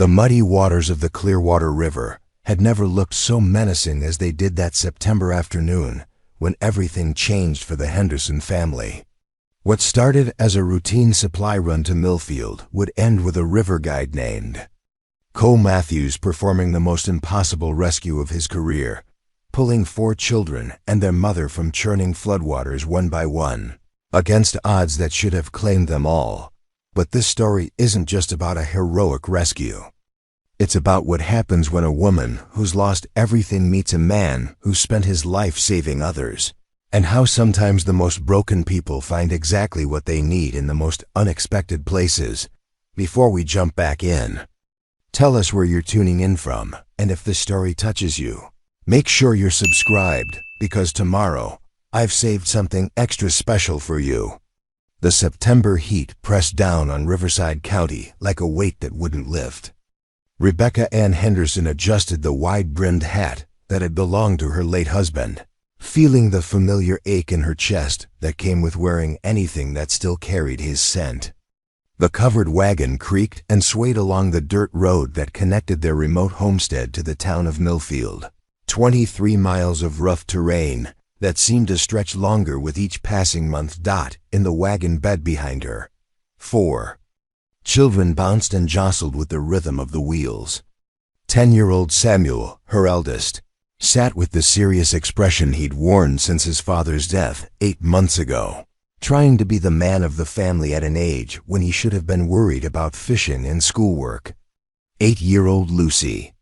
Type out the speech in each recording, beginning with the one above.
The muddy waters of the Clearwater River had never looked so menacing as they did that September afternoon when everything changed for the Henderson family. What started as a routine supply run to Millfield would end with a river guide named Cole Matthews performing the most impossible rescue of his career, pulling 4 children and their mother from churning floodwaters one by one, against odds that should have claimed them all. But this story isn't just about a heroic rescue. It's about what happens when a woman who's lost everything meets a man who spent his life saving others, and how sometimes the most broken people find exactly what they need in the most unexpected places. Before we jump back in, tell us where you're tuning in from, and if this story touches you, make sure you're subscribed, because tomorrow I've saved something extra special for you. The September heat pressed down on Riverside County like a weight that wouldn't lift. Rebecca Ann Henderson adjusted the wide-brimmed hat that had belonged to her late husband, feeling the familiar ache in her chest that came with wearing anything that still carried his scent. The covered wagon creaked and swayed along the dirt road that connected their remote homestead to the town of Millfield. 23 miles of rough terrain that seemed to stretch longer with each passing month. In the wagon bed behind her, 4 children bounced and jostled with the rhythm of the wheels. 10-year-old Samuel, her eldest, sat with the serious expression he'd worn since his father's death 8 months ago, trying to be the man of the family at an age when he should have been worried about fishing and schoolwork. 8-year-old Lucy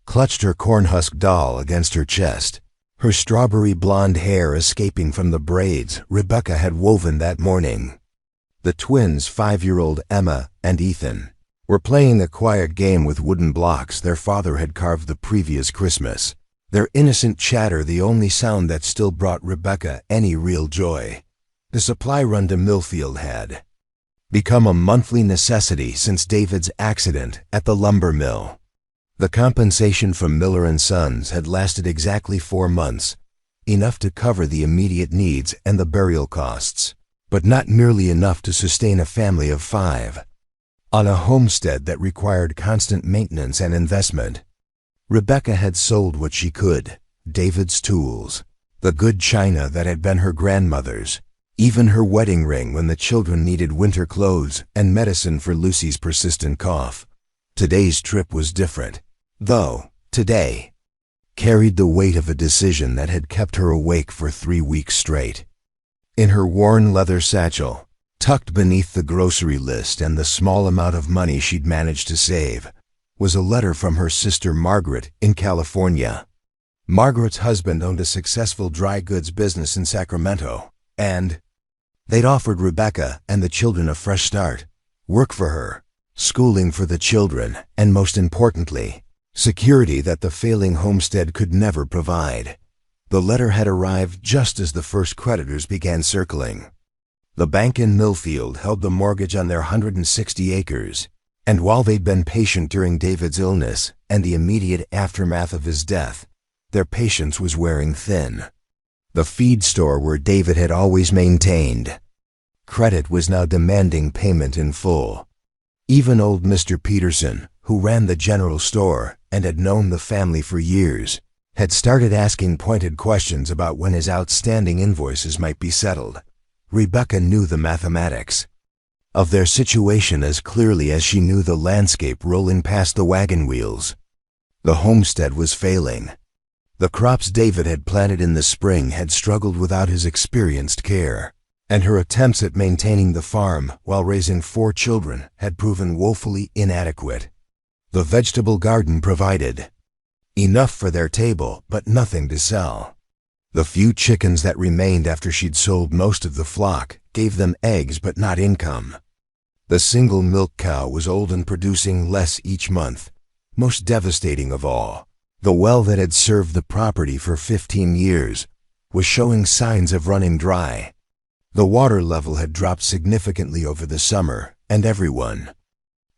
clutched her cornhusk doll against her chest, her strawberry blonde hair escaping from the braids Rebecca had woven that morning. The twins, 5-year-old Emma and Ethan, were playing the quiet game with wooden blocks their father had carved the previous Christmas, their innocent chatter the only sound that still brought Rebecca any real joy. The supply run to Millfield had become a monthly necessity since David's accident at the lumber mill. The compensation from Miller & Sons had lasted exactly 4 months, enough to cover the immediate needs and the burial costs, but not nearly enough to sustain a family of 5. On a homestead that required constant maintenance and investment, Rebecca had sold what she could: David's tools, the good china that had been her grandmother's, even her wedding ring when the children needed winter clothes and medicine for Lucy's persistent cough. Today's trip was different, though. Today carried the weight of a decision that had kept her awake for 3 weeks straight. In her worn leather satchel, tucked beneath the grocery list and the small amount of money she'd managed to save, was a letter from her sister Margaret in California. Margaret's husband owned a successful dry goods business in Sacramento, and they'd offered Rebecca and the children a fresh start: work for her, schooling for the children, and most importantly, security that the failing homestead could never provide. The letter had arrived just as the first creditors began circling. The bank in Millfield held the mortgage on their 160 acres, and while they'd been patient during David's illness and the immediate aftermath of his death, their patience was wearing thin. The feed store where David had always maintained credit was now demanding payment in full. Even old Mr. Peterson, who ran the general store and had known the family for years, had started asking pointed questions about when his outstanding invoices might be settled. Rebecca knew the mathematics of their situation as clearly as she knew the landscape rolling past the wagon wheels. The homestead was failing. The crops David had planted in the spring had struggled without his experienced care, and her attempts at maintaining the farm while raising 4 children had proven woefully inadequate. The vegetable garden provided enough for their table, but nothing to sell. The few chickens that remained after she'd sold most of the flock gave them eggs but not income. The single milk cow was old and producing less each month. Most devastating of all, the well that had served the property for 15 years was showing signs of running dry. The water level had dropped significantly over the summer, and everyone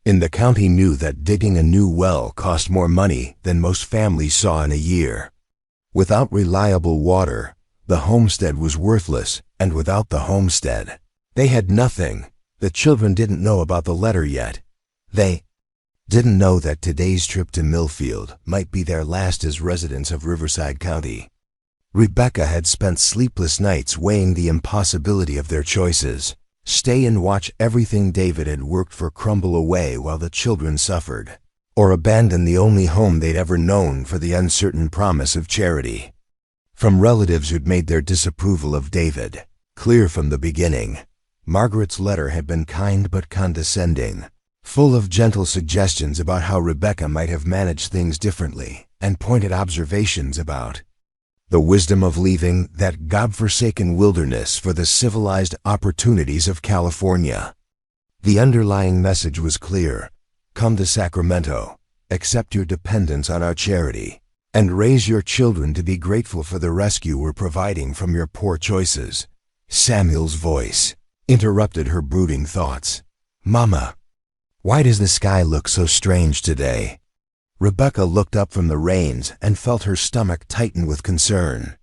in the county knew that digging a new well cost more money than most families saw in a year. Without reliable water, the homestead was worthless, and without the homestead, they had nothing. The children didn't know about the letter yet. They didn't know that today's trip to Millfield might be their last as residents of Riverside County. Rebecca had spent sleepless nights weighing the impossibility of their choices: stay and watch everything David had worked for crumble away while the children suffered, or abandon the only home they'd ever known for the uncertain promise of charity. From relatives who'd made their disapproval of David clear from the beginning, Margaret's letter had been kind but condescending, full of gentle suggestions about how Rebecca might have managed things differently, and pointed observations about the wisdom of leaving that God-forsaken wilderness for the civilized opportunities of California. The underlying message was clear: come to Sacramento, accept your dependence on our charity, and raise your children to be grateful for the rescue we're providing from your poor choices. Samuel's voice interrupted her brooding thoughts. Mama, why does the sky look so strange today? Rebecca looked up from the reins and felt her stomach tighten with concern.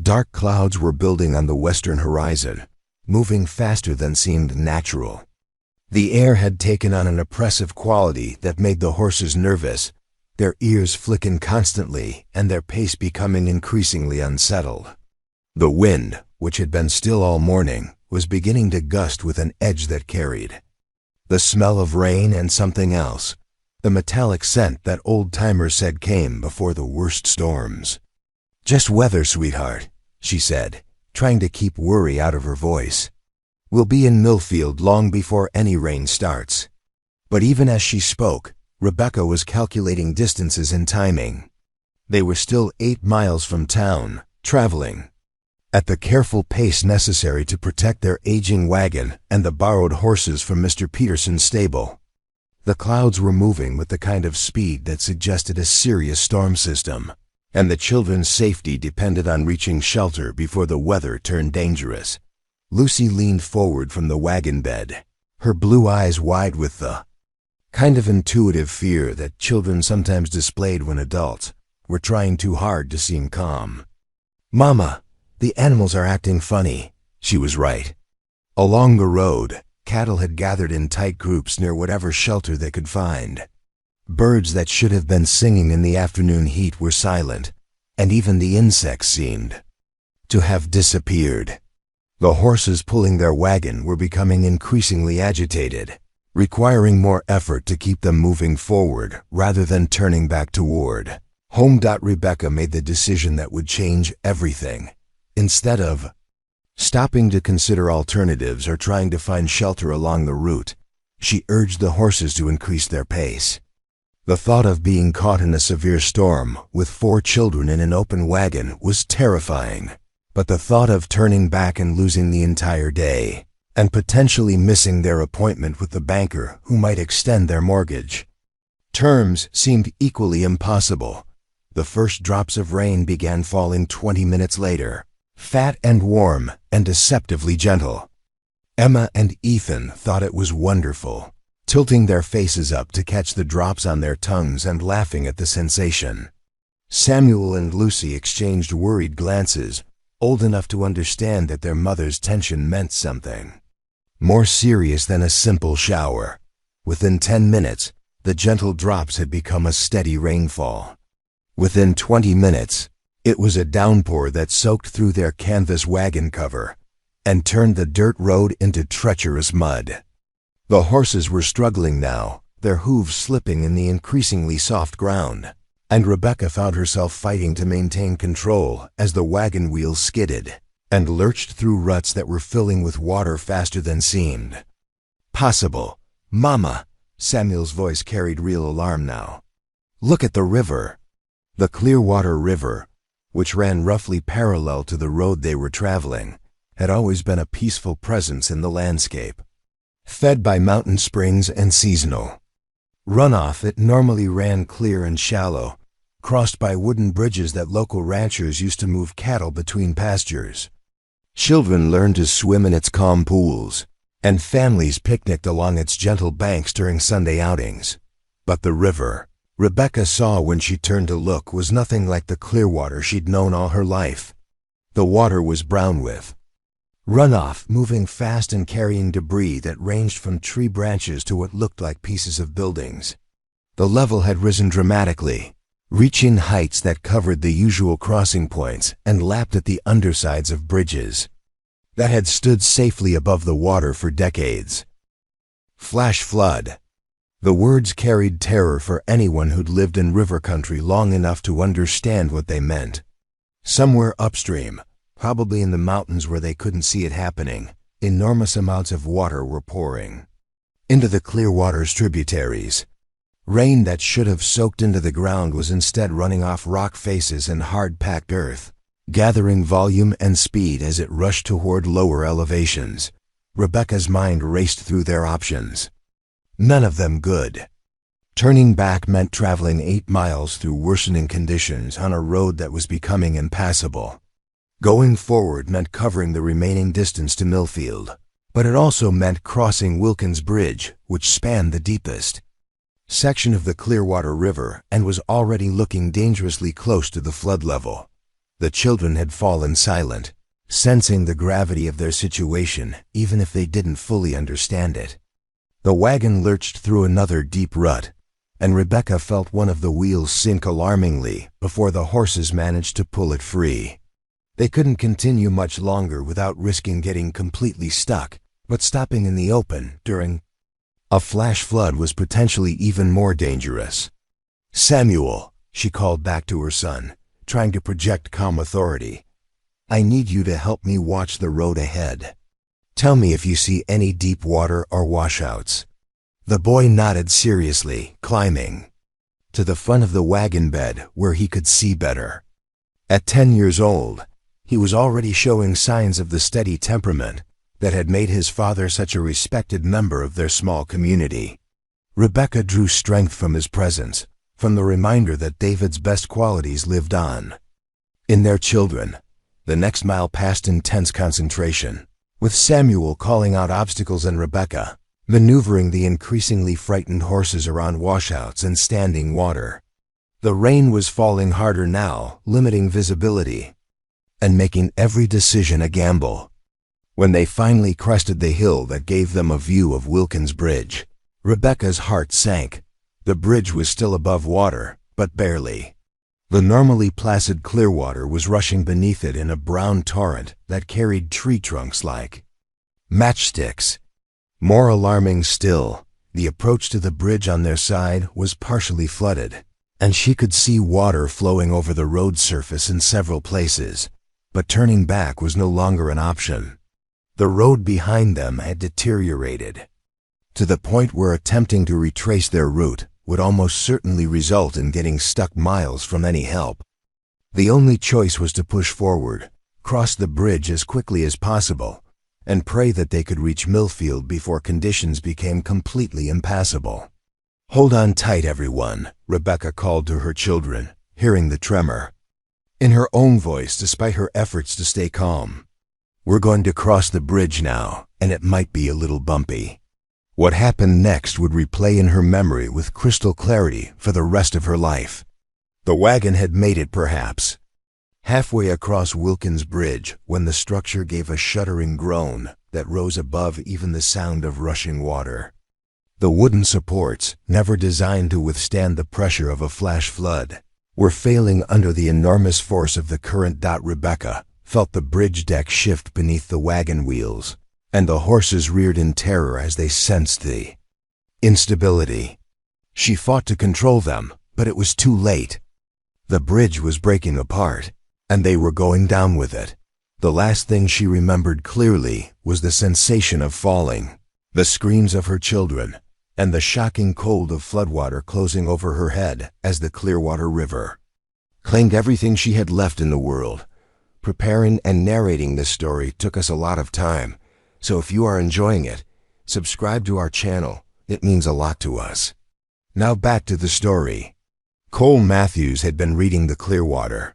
Dark clouds were building on the western horizon, moving faster than seemed natural. The air had taken on an oppressive quality that made the horses nervous, their ears flicking constantly and their pace becoming increasingly unsettled. The wind, which had been still all morning, was beginning to gust with an edge that carried the smell of rain and something else, the metallic scent that old-timers said came before the worst storms. Just weather, sweetheart, she said, trying to keep worry out of her voice. We'll be in Millfield long before any rain starts. But even as she spoke, Rebecca was calculating distances and timing. They were still 8 miles from town, traveling at the careful pace necessary to protect their aging wagon and the borrowed horses from Mr. Peterson's stable. The clouds were moving with the kind of speed that suggested a serious storm system, and the children's safety depended on reaching shelter before the weather turned dangerous. Lucy leaned forward from the wagon bed, her blue eyes wide with the kind of intuitive fear that children sometimes displayed when adults were trying too hard to seem calm. Mama, the animals are acting funny. She was right. Along the road, cattle had gathered in tight groups near whatever shelter they could find. Birds that should have been singing in the afternoon heat were silent, and even the insects seemed to have disappeared. The horses pulling their wagon were becoming increasingly agitated, requiring more effort to keep them moving forward rather than turning back toward home. Rebecca made the decision that would change everything. Instead of stopping to consider alternatives or trying to find shelter along the route, she urged the horses to increase their pace. The thought of being caught in a severe storm with 4 children in an open wagon was terrifying, but the thought of turning back and losing the entire day, and potentially missing their appointment with the banker who might extend their mortgage terms, seemed equally impossible. The first drops of rain began falling 20 minutes later, fat and warm and deceptively gentle. Emma and Ethan thought it was wonderful, tilting their faces up to catch the drops on their tongues and laughing at the sensation. Samuel and Lucy exchanged worried glances, old enough to understand that their mother's tension meant something more serious than a simple shower. Within 10 minutes, the gentle drops had become a steady rainfall. Within 20 minutes, it was a downpour that soaked through their canvas wagon cover and turned the dirt road into treacherous mud. The horses were struggling now, their hooves slipping in the increasingly soft ground, and Rebecca found herself fighting to maintain control as the wagon wheels skidded and lurched through ruts that were filling with water faster than seemed possible. Mama, Samuel's voice carried real alarm now. Look at the river. The Clearwater River, which ran roughly parallel to the road they were traveling, had always been a peaceful presence in the landscape. Fed by mountain springs and seasonal runoff, it normally ran clear and shallow, crossed by wooden bridges that local ranchers used to move cattle between pastures. Children learned to swim in its calm pools, and families picnicked along its gentle banks during Sunday outings. But the river, Rebecca saw when she turned to look, was nothing like the Clearwater she'd known all her life. The water was brown with runoff, moving fast and carrying debris that ranged from tree branches to what looked like pieces of buildings. The level had risen dramatically, reaching heights that covered the usual crossing points and lapped at the undersides of bridges that had stood safely above the water for decades. Flash flood. The words carried terror for anyone who'd lived in river country long enough to understand what they meant. Somewhere upstream, probably in the mountains where they couldn't see it happening, enormous amounts of water were pouring into the Clearwater's tributaries. Rain that should have soaked into the ground was instead running off rock faces and hard-packed earth, gathering volume and speed as it rushed toward lower elevations. Rebecca's mind raced through their options. None of them good. Turning back meant traveling 8 miles through worsening conditions on a road that was becoming impassable. Going forward meant covering the remaining distance to Millfield, but it also meant crossing Wilkins Bridge, which spanned the deepest section of the Clearwater River and was already looking dangerously close to the flood level. The children had fallen silent, sensing the gravity of their situation even if they didn't fully understand it. The wagon lurched through another deep rut, and Rebecca felt one of the wheels sink alarmingly before the horses managed to pull it free. They couldn't continue much longer without risking getting completely stuck, but stopping in the open during a flash flood was potentially even more dangerous. "Samuel," she called back to her son, trying to project calm authority. "I need you to help me watch the road ahead. Tell me if you see any deep water or washouts." The boy nodded seriously, climbing to the front of the wagon bed where he could see better. At 10 years old, he was already showing signs of the steady temperament that had made his father such a respected member of their small community. Rebecca drew strength from his presence, from the reminder that David's best qualities lived on in their children. The next mile passed in tense concentration, with Samuel calling out obstacles and Rebecca maneuvering the increasingly frightened horses around washouts and standing water. The rain was falling harder now, limiting visibility and making every decision a gamble. When they finally crested the hill that gave them a view of Wilkins Bridge, Rebecca's heart sank. The bridge was still above water, but barely. The normally placid Clearwater was rushing beneath it in a brown torrent that carried tree trunks like matchsticks. More alarming still, the approach to the bridge on their side was partially flooded, and she could see water flowing over the road surface in several places, but turning back was no longer an option. The road behind them had deteriorated to the point where attempting to retrace their route would almost certainly result in getting stuck miles from any help. The only choice was to push forward, cross the bridge as quickly as possible, and pray that they could reach Millfield before conditions became completely impassable. "Hold on tight, everyone," Rebecca called to her children, hearing the tremor in her own voice despite her efforts to stay calm. "We're going to cross the bridge now, and it might be a little bumpy." What happened next would replay in her memory with crystal clarity for the rest of her life. The wagon had made it, perhaps, halfway across Wilkins Bridge when the structure gave a shuddering groan that rose above even the sound of rushing water. The wooden supports, never designed to withstand the pressure of a flash flood, were failing under the enormous force of the current. Rebecca felt the bridge deck shift beneath the wagon wheels, and the horses reared in terror as they sensed the instability. She fought to control them, but it was too late. The bridge was breaking apart, and they were going down with it. The last thing she remembered clearly was the sensation of falling, the screams of her children, and the shocking cold of floodwater closing over her head as the Clearwater River claimed everything she had left in the world. Preparing and narrating this story took us a lot of time, so if you are enjoying it, subscribe to our channel. It means a lot to us. Now back to the story. Cole Matthews had been reading the Clearwater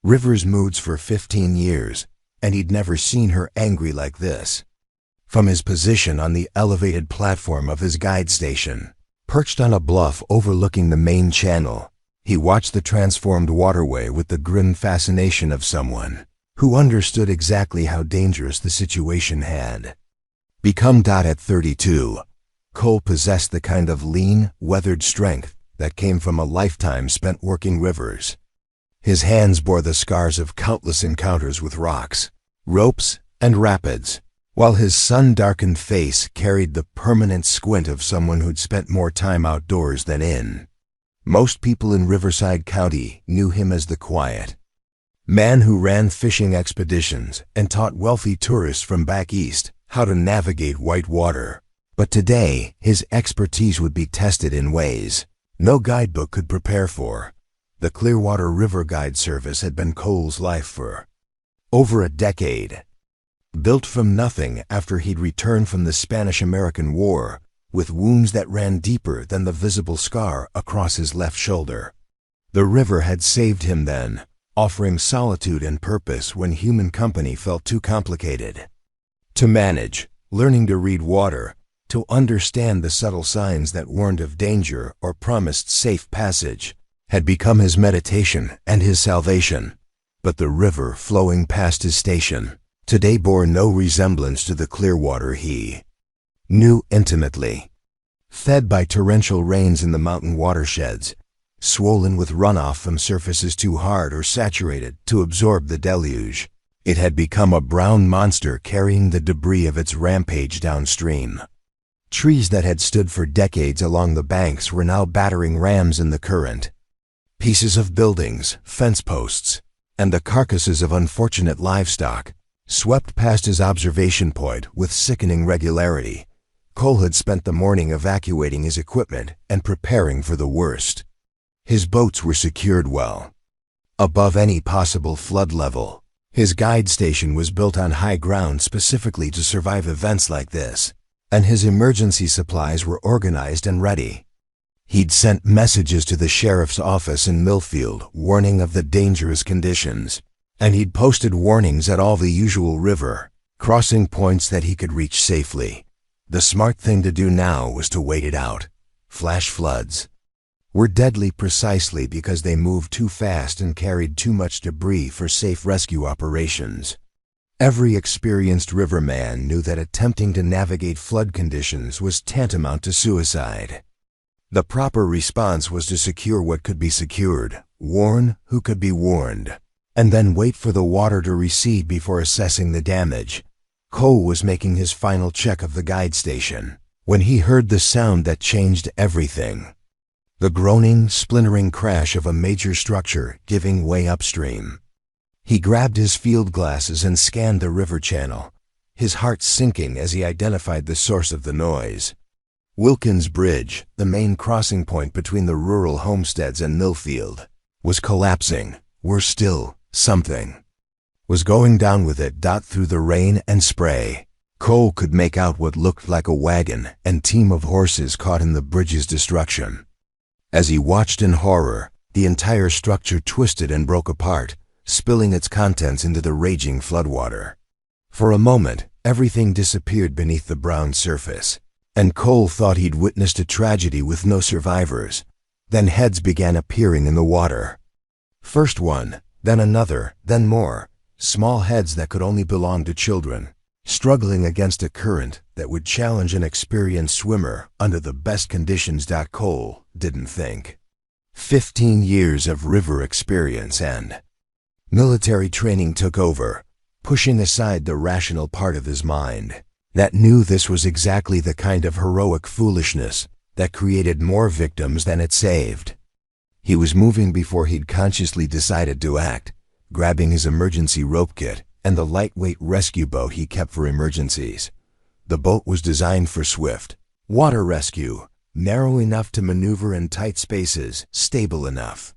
River's moods for 15 years, and he'd never seen her angry like this. From his position on the elevated platform of his guide station, perched on a bluff overlooking the main channel, he watched the transformed waterway with the grim fascination of someone who understood exactly how dangerous the situation had become. At 32, Cole possessed the kind of lean, weathered strength that came from a lifetime spent working rivers. His hands bore the scars of countless encounters with rocks, ropes, and rapids, while his sun-darkened face carried the permanent squint of someone who'd spent more time outdoors than in. Most people in Riverside County knew him as the quiet man who ran fishing expeditions and taught wealthy tourists from back east how to navigate white water. But today, his expertise would be tested in ways no guidebook could prepare for. The Clearwater River Guide Service had been Cole's life for over a decade. Built from nothing after he'd returned from the Spanish-American War, with wounds that ran deeper than the visible scar across his left shoulder. The river had saved him then, offering solitude and purpose when human company felt too complicated to manage, learning to read water, to understand the subtle signs that warned of danger or promised safe passage, had become his meditation and his salvation. But the river flowing past his station today bore no resemblance to the Clearwater he knew intimately. Fed by torrential rains in the mountain watersheds, swollen with runoff from surfaces too hard or saturated to absorb the deluge, it had become a brown monster carrying the debris of its rampage downstream. Trees that had stood for decades along the banks were now battering rams in the current. Pieces of buildings, fence posts, and the carcasses of unfortunate livestock swept past his observation point with sickening regularity. Cole had spent the morning evacuating his equipment and preparing for the worst. His boats were secured well above any possible flood level. His guide station was built on high ground specifically to survive events like this, and his emergency supplies were organized and ready. He'd sent messages to the sheriff's office in Millfield warning of the dangerous conditions, and he'd posted warnings at all the usual river crossing points that he could reach safely. The smart thing to do now was to wait it out. Flash floods were deadly precisely because they moved too fast and carried too much debris for safe rescue operations. Every experienced riverman knew that attempting to navigate flood conditions was tantamount to suicide. The proper response was to secure what could be secured, warn who could be warned, and then wait for the water to recede before assessing the damage. Cole was making his final check of the guide station when he heard the sound that changed everything. The groaning, splintering crash of a major structure giving way upstream. He grabbed his field glasses and scanned the river channel, his heart sinking as he identified the source of the noise. Wilkins Bridge, the main crossing point between the rural homesteads and Millfield, was collapsing. Worse still, something was going down with it. Through the rain and spray, Cole could make out what looked like a wagon and team of horses caught in the bridge's destruction. As he watched in horror, the entire structure twisted and broke apart, spilling its contents into the raging floodwater. For a moment, everything disappeared beneath the brown surface, and Cole thought he'd witnessed a tragedy with no survivors. Then heads began appearing in the water. First one, then another, then more, small heads that could only belong to children, struggling against a current that would challenge an experienced swimmer under the best conditions. Cole didn't think. 15 years of river experience and military training took over, pushing aside the rational part of his mind that knew this was exactly the kind of heroic foolishness that created more victims than it saved. He was moving before he'd consciously decided to act, grabbing his emergency rope kit and the lightweight rescue boat he kept for emergencies. The boat was designed for swift water rescue, narrow enough to maneuver in tight spaces, stable enough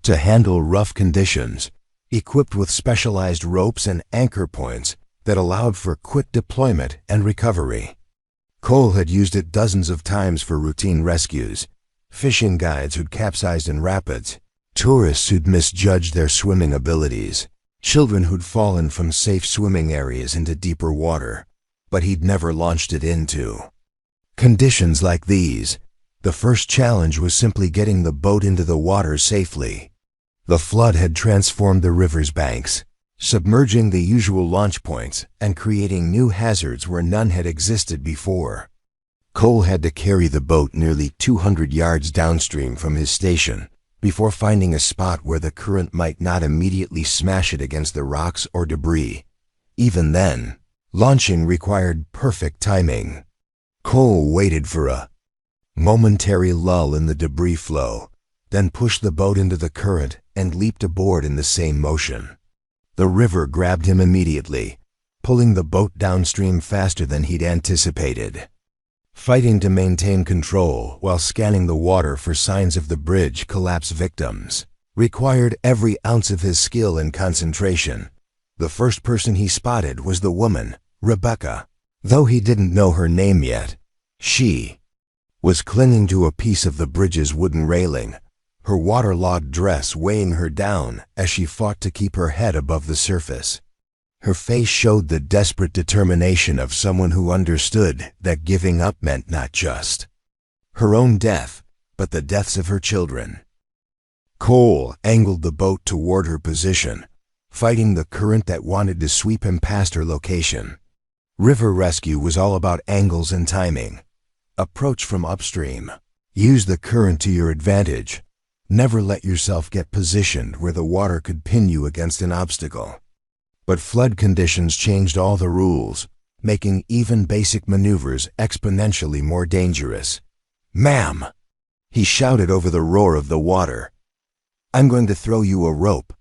to handle rough conditions, equipped with specialized ropes and anchor points that allowed for quick deployment and recovery. Cole had used it dozens of times for routine rescues, fishing guides who'd capsized in rapids, tourists who'd misjudged their swimming abilities, children who'd fallen from safe swimming areas into deeper water, but he'd never launched it into conditions like these. The first challenge was simply getting the boat into the water safely. The flood had transformed the river's banks, submerging the usual launch points and creating new hazards where none had existed before. Cole had to carry the boat nearly 200 yards downstream from his station before finding a spot where the current might not immediately smash it against the rocks or debris. Even then, launching required perfect timing. Cole waited for a momentary lull in the debris flow, then pushed the boat into the current and leaped aboard in the same motion. The river grabbed him immediately, pulling the boat downstream faster than he'd anticipated. Fighting to maintain control while scanning the water for signs of the bridge collapse victims required every ounce of his skill and concentration. The first person he spotted was the woman, Rebecca. Though he didn't know her name yet, she was clinging to a piece of the bridge's wooden railing, her waterlogged dress weighing her down as she fought to keep her head above the surface. Her face showed the desperate determination of someone who understood that giving up meant not just her own death, but the deaths of her children. Cole angled the boat toward her position, fighting the current that wanted to sweep him past her location. River rescue was all about angles and timing. Approach from upstream. Use the current to your advantage. Never let yourself get positioned where the water could pin you against an obstacle. But flood conditions changed all the rules, making even basic maneuvers exponentially more dangerous. "Ma'am!" he shouted over the roar of the water. "I'm going to throw you a rope.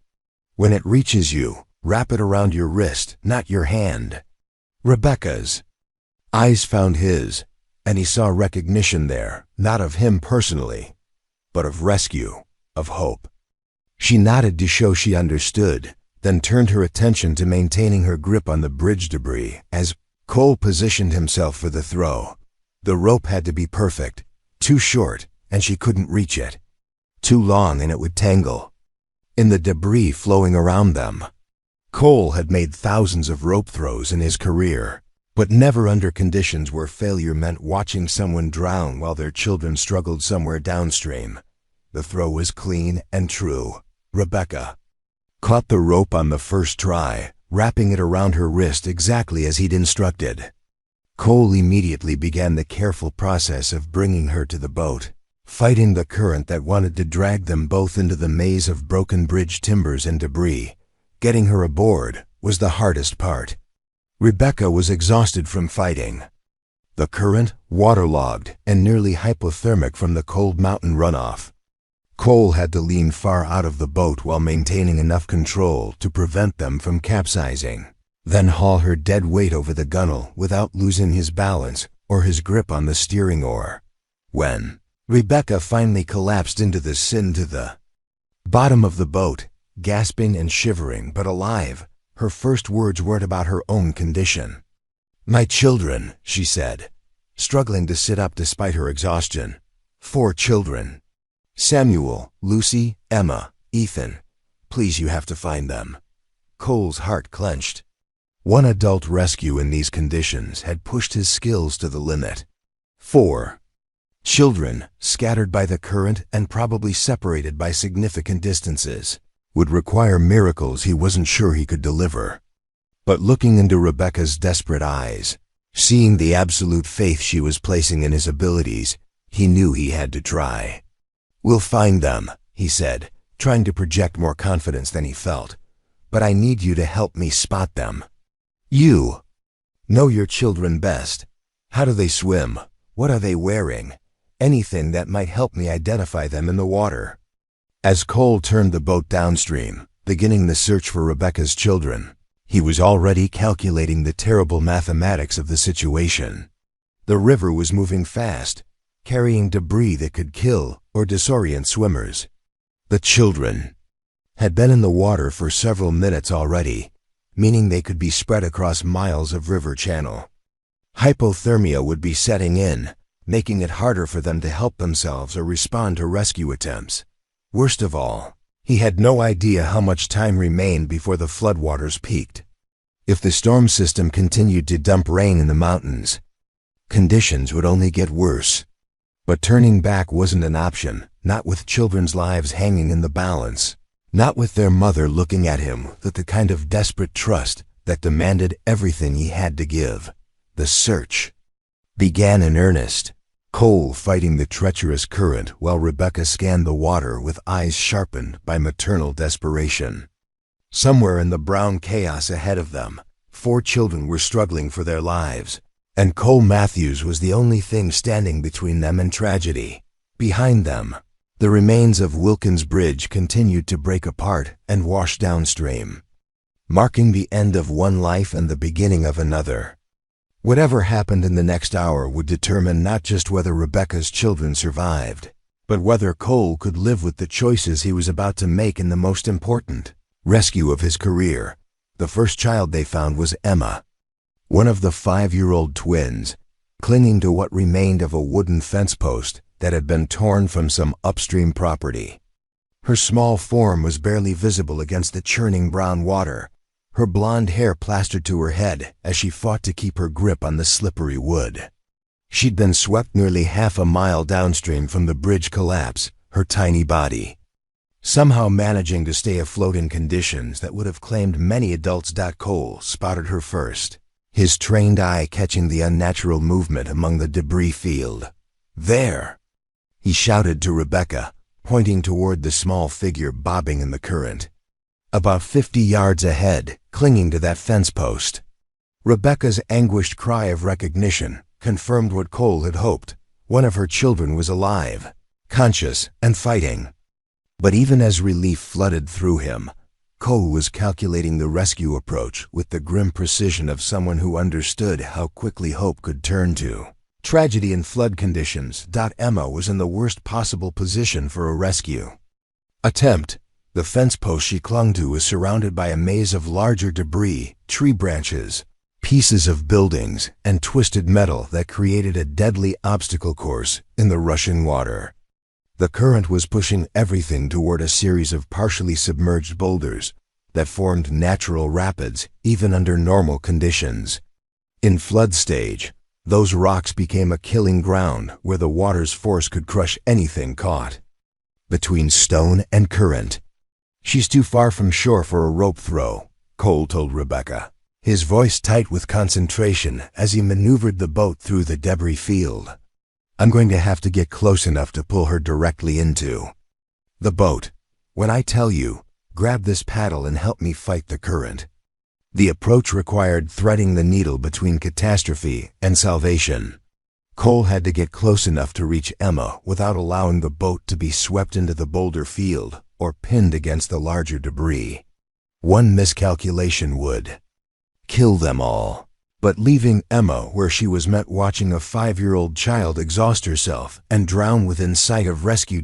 When it reaches you, wrap it around your wrist, not your hand." Rebecca's eyes found his, and he saw recognition there, not of him personally, but of rescue, of hope. She nodded to show she understood, then turned her attention to maintaining her grip on the bridge debris as Cole positioned himself for the throw. The rope had to be perfect, too short, and she couldn't reach it. Too long and it would tangle in the debris flowing around them. Cole had made thousands of rope throws in his career, but never under conditions where failure meant watching someone drown while their children struggled somewhere downstream. The throw was clean and true. Rebecca caught the rope on the first try, wrapping it around her wrist exactly as he'd instructed. Cole immediately began the careful process of bringing her to the boat, fighting the current that wanted to drag them both into the maze of broken bridge timbers and debris. Getting her aboard was the hardest part. Rebecca was exhausted from fighting. The current, waterlogged and nearly hypothermic from the cold mountain runoff. Cole had to lean far out of the boat while maintaining enough control to prevent them from capsizing, then haul her dead weight over the gunwale without losing his balance or his grip on the steering oar. When Rebecca finally collapsed into the bottom of the boat, gasping and shivering but alive, her first words weren't about her own condition. "My children," she said, struggling to sit up despite her exhaustion. 4 children. Samuel, Lucy, Emma, Ethan. Please, you have to find them. Cole's heart clenched. One adult rescue in these conditions had pushed his skills to the limit. 4 children, scattered by the current and probably separated by significant distances, would require miracles he wasn't sure he could deliver. But looking into Rebecca's desperate eyes, seeing the absolute faith she was placing in his abilities, he knew he had to try. "We'll find them," he said, trying to project more confidence than he felt. "But I need you to help me spot them. You know your children best. How do they swim? What are they wearing? Anything that might help me identify them in the water." As Cole turned the boat downstream, beginning the search for Rebecca's children, he was already calculating the terrible mathematics of the situation. The river was moving fast, carrying debris that could kill or disorient swimmers. The children had been in the water for several minutes already, meaning they could be spread across miles of river channel. Hypothermia would be setting in, making it harder for them to help themselves or respond to rescue attempts. Worst of all, he had no idea how much time remained before the floodwaters peaked. If the storm system continued to dump rain in the mountains, conditions would only get worse. But turning back wasn't an option, not with children's lives hanging in the balance, not with their mother looking at him with the kind of desperate trust that demanded everything he had to give. The search began in earnest, Cole fighting the treacherous current while Rebecca scanned the water with eyes sharpened by maternal desperation. Somewhere in the brown chaos ahead of them, 4 children were struggling for their lives, and Cole Matthews was the only thing standing between them and tragedy. Behind them, the remains of Wilkins Bridge continued to break apart and wash downstream, marking the end of one life and the beginning of another. Whatever happened in the next hour would determine not just whether Rebecca's children survived, but whether Cole could live with the choices he was about to make in the most important rescue of his career. The first child they found was Emma, one of the 5-year-old twins, clinging to what remained of a wooden fence post that had been torn from some upstream property. Her small form was barely visible against the churning brown water, her blonde hair plastered to her head as she fought to keep her grip on the slippery wood. She'd been swept nearly half a mile downstream from the bridge collapse, her tiny body somehow managing to stay afloat in conditions that would have claimed many adults. Cole spotted her first, his trained eye catching the unnatural movement among the debris field. "There!" he shouted to Rebecca, pointing toward the small figure bobbing in the current, about 50 yards ahead, clinging to that fence post. Rebecca's anguished cry of recognition confirmed what Cole had hoped. One of her children was alive, conscious, and fighting. But even as relief flooded through him, Cole was calculating the rescue approach with the grim precision of someone who understood how quickly hope could turn to tragedy in flood conditions. Emma was in the worst possible position for a rescue attempt. The fence post she clung to was surrounded by a maze of larger debris, tree branches, pieces of buildings, and twisted metal that created a deadly obstacle course in the rushing water. The current was pushing everything toward a series of partially submerged boulders that formed natural rapids even under normal conditions. In flood stage, those rocks became a killing ground where the water's force could crush anything caught between stone and current. "She's too far from shore for a rope throw," Cole told Rebecca, his voice tight with concentration as he maneuvered the boat through the debris field. "I'm going to have to get close enough to pull her directly into the boat. When I tell you, grab this paddle and help me fight the current." The approach required threading the needle between catastrophe and salvation. Cole had to get close enough to reach Emma without allowing the boat to be swept into the boulder field or pinned against the larger debris. One miscalculation would kill them all. But leaving Emma where she was meant watching a 5-year-old child exhaust herself and drown within sight of rescue.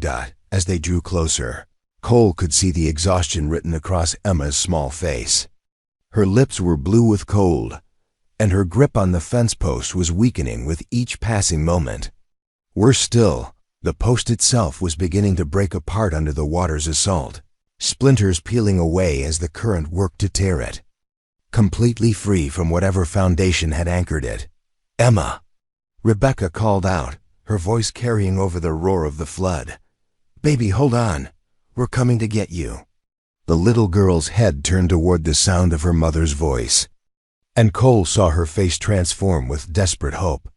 As they drew closer, Cole could see the exhaustion written across Emma's small face. Her lips were blue with cold, and her grip on the fence post was weakening with each passing moment. Worse still, the post itself was beginning to break apart under the water's assault, splinters peeling away as the current worked to tear it completely free from whatever foundation had anchored it. "Emma!" Rebecca called out, her voice carrying over the roar of the flood. "Baby, hold on. We're coming to get you." The little girl's head turned toward the sound of her mother's voice, and Cole saw her face transform with desperate hope.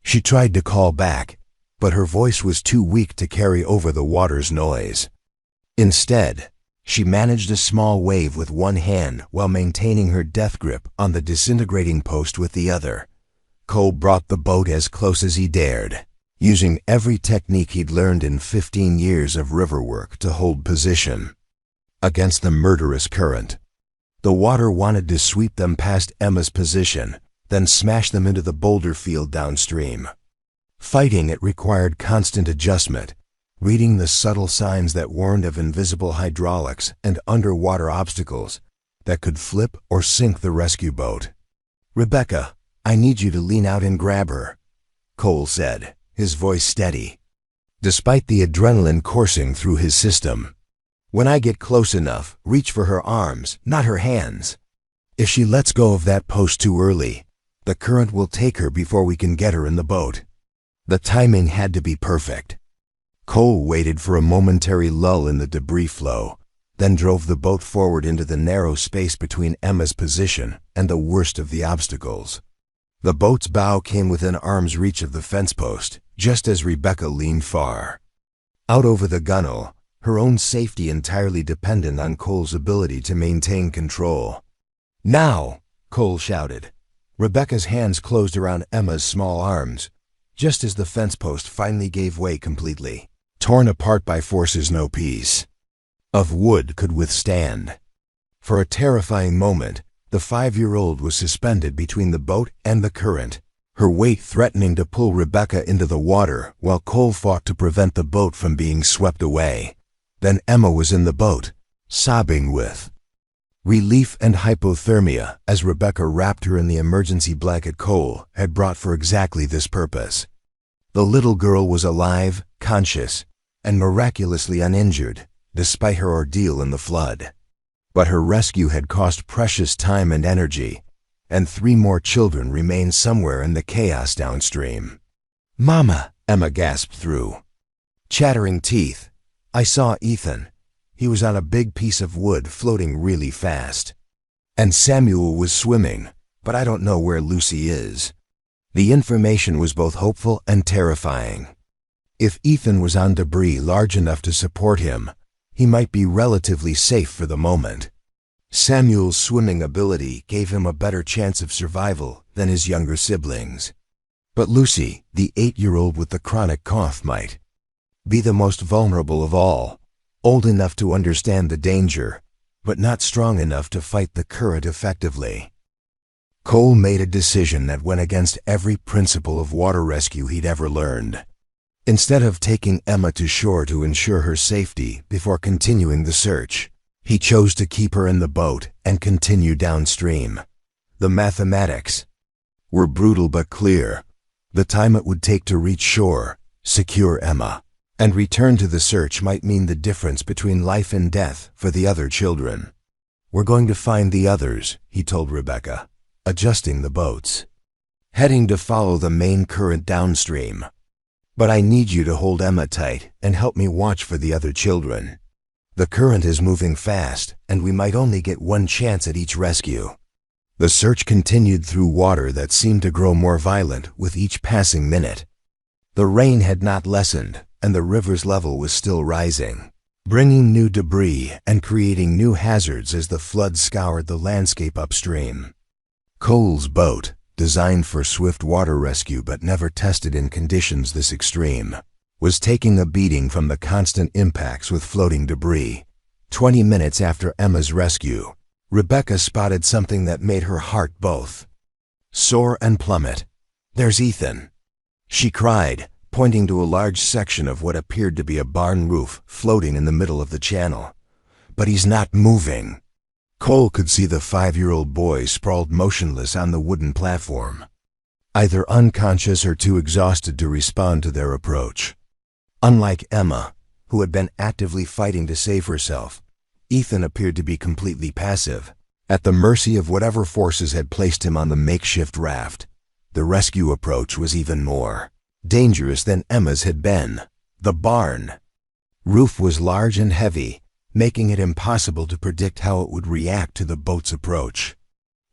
She tried to call back, but her voice was too weak to carry over the water's noise. Instead, she managed a small wave with one hand while maintaining her death grip on the disintegrating post with the other. Cole brought the boat as close as he dared, using every technique he'd learned in 15 years of river work to hold position against the murderous current. The water wanted to sweep them past Emma's position, then smash them into the boulder field downstream. Fighting it required constant adjustment, reading the subtle signs that warned of invisible hydraulics and underwater obstacles that could flip or sink the rescue boat. "Rebecca, I need you to lean out and grab her," Cole said, his voice steady, despite the adrenaline coursing through his system. "When I get close enough, reach for her arms, not her hands. If she lets go of that post too early, the current will take her before we can get her in the boat." The timing had to be perfect. Cole waited for a momentary lull in the debris flow, then drove the boat forward into the narrow space between Emma's position and the worst of the obstacles. The boat's bow came within arm's reach of the fence post, just as Rebecca leaned far. Out over the gunwale, her own safety entirely dependent on Cole's ability to maintain control. "Now!" Cole shouted. Rebecca's hands closed around Emma's small arms, just as the fence post finally gave way completely, torn apart by forces no piece of wood could withstand. For a terrifying moment, the 5-year-old was suspended between the boat and the current, her weight threatening to pull Rebecca into the water while Cole fought to prevent the boat from being swept away. Then Emma was in the boat, sobbing with relief and hypothermia as Rebecca wrapped her in the emergency blanket Cole had brought for exactly this purpose. The little girl was alive, conscious, and miraculously uninjured, despite her ordeal in the flood. But her rescue had cost precious time and energy, and 3 more children remained somewhere in the chaos downstream. "Mama," Emma gasped through chattering teeth, "I saw Ethan. He was on a big piece of wood floating really fast. And Samuel was swimming, but I don't know where Lucy is." The information was both hopeful and terrifying. If Ethan was on debris large enough to support him, he might be relatively safe for the moment. Samuel's swimming ability gave him a better chance of survival than his younger siblings. But Lucy, the 8-year-old with the chronic cough, might be the most vulnerable of all, old enough to understand the danger, but not strong enough to fight the current effectively. Cole made a decision that went against every principle of water rescue he'd ever learned. Instead of taking Emma to shore to ensure her safety before continuing the search, he chose to keep her in the boat and continue downstream. The mathematics were brutal but clear. The time it would take to reach shore, secure Emma, and return to the search might mean the difference between life and death for the other children. "We're going to find the others," he told Rebecca, adjusting the boats, heading to follow the main current downstream. "But I need you to hold Emma tight and help me watch for the other children. The current is moving fast, and we might only get one chance at each rescue." The search continued through water that seemed to grow more violent with each passing minute. The rain had not lessened, and the river's level was still rising, bringing new debris and creating new hazards as the flood scoured the landscape upstream. Cole's boat, designed for swift water rescue but never tested in conditions this extreme, was taking a beating from the constant impacts with floating debris. 20 minutes after Emma's rescue, Rebecca spotted something that made her heart both soar and plummet. "There's Ethan," she cried, pointing to a large section of what appeared to be a barn roof floating in the middle of the channel. "But he's not moving." Cole could see the 5-year-old boy sprawled motionless on the wooden platform, either unconscious or too exhausted to respond to their approach. Unlike Emma, who had been actively fighting to save herself, Ethan appeared to be completely passive, at the mercy of whatever forces had placed him on the makeshift raft. The rescue approach was even more dangerous than Emma's had been. The barn roof was large and heavy, making it impossible to predict how it would react to the boat's approach.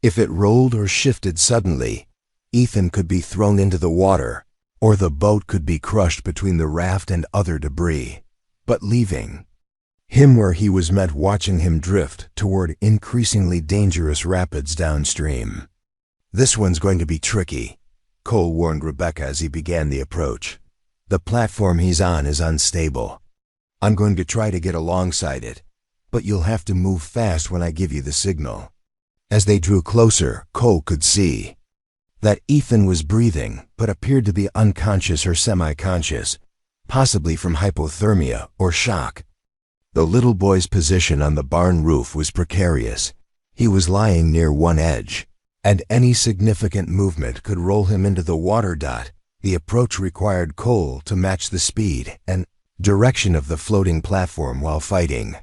If it rolled or shifted suddenly, Ethan could be thrown into the water, or the boat could be crushed between the raft and other debris, but leaving him where he was meant, watching him drift toward increasingly dangerous rapids downstream. "This one's going to be tricky," Cole warned Rebecca as he began the approach. "The platform he's on is unstable. I'm going to try to get alongside it, but you'll have to move fast when I give you the signal." As they drew closer, Cole could see that Ethan was breathing, but appeared to be unconscious or semi-conscious, possibly from hypothermia or shock. The little boy's position on the barn roof was precarious. He was lying near one edge, and any significant movement could roll him into the water. The approach required Cole to match the speed and direction of the floating platform while fighting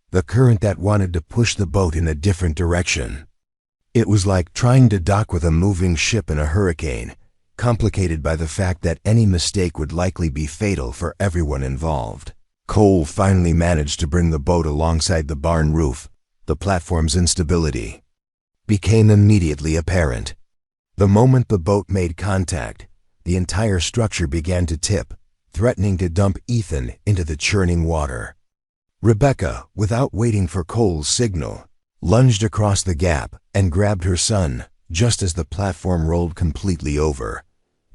the current that wanted to push the boat in a different direction. It was like trying to dock with a moving ship in a hurricane, complicated by the fact that any mistake would likely be fatal for everyone involved. Cole finally managed to bring the boat alongside the barn roof. The platform's instability became immediately apparent. The moment the boat made contact, the entire structure began to tip, threatening to dump Ethan into the churning water. Rebecca, without waiting for Cole's signal, lunged across the gap and grabbed her son just as the platform rolled completely over.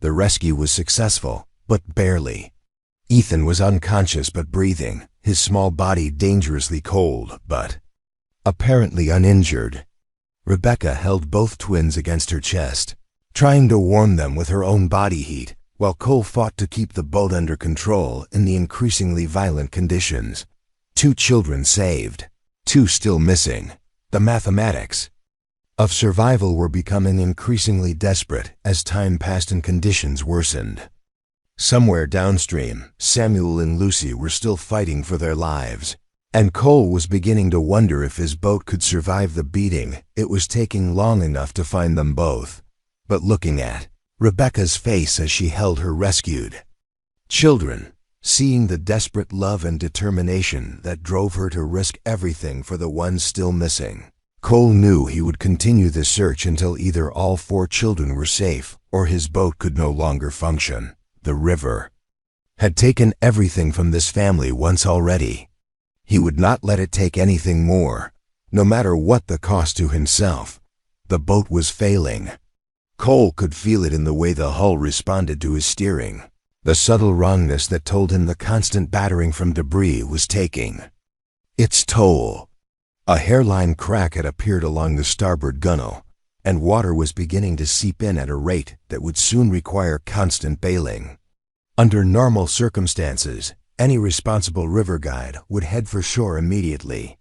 The rescue was successful, but barely. Ethan was unconscious but breathing, his small body dangerously cold, but apparently uninjured. Rebecca held both twins against her chest, trying to warm them with her own body heat, while Cole fought to keep the boat under control in the increasingly violent conditions. 2 children saved, 2 still missing. The mathematics of survival were becoming increasingly desperate as time passed and conditions worsened. Somewhere downstream, Samuel and Lucy were still fighting for their lives, and Cole was beginning to wonder if his boat could survive the beating it was taking long enough to find them both. But looking at Rebecca's face as she held her rescued children, seeing the desperate love and determination that drove her to risk everything for the ones still missing, Cole knew he would continue the search until either all 4 children were safe or his boat could no longer function. The river had taken everything from this family once already. He would not let it take anything more, no matter what the cost to himself. The boat was failing. Cole could feel it in the way the hull responded to his steering, the subtle wrongness that told him the constant battering from debris was taking its toll. A hairline crack had appeared along the starboard gunwale, and water was beginning to seep in at a rate that would soon require constant bailing. Under normal circumstances, any responsible river guide would head for shore immediately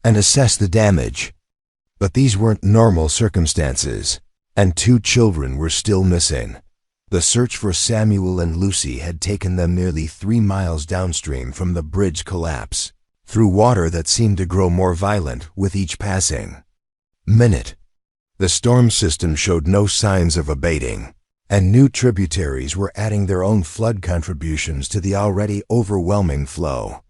and assess the damage. But these weren't normal circumstances, and 2 children were still missing. The search for Samuel and Lucy had taken them nearly 3 miles downstream from the bridge collapse, through water that seemed to grow more violent with each passing minute. The storm system showed no signs of abating, and new tributaries were adding their own flood contributions to the already overwhelming flow.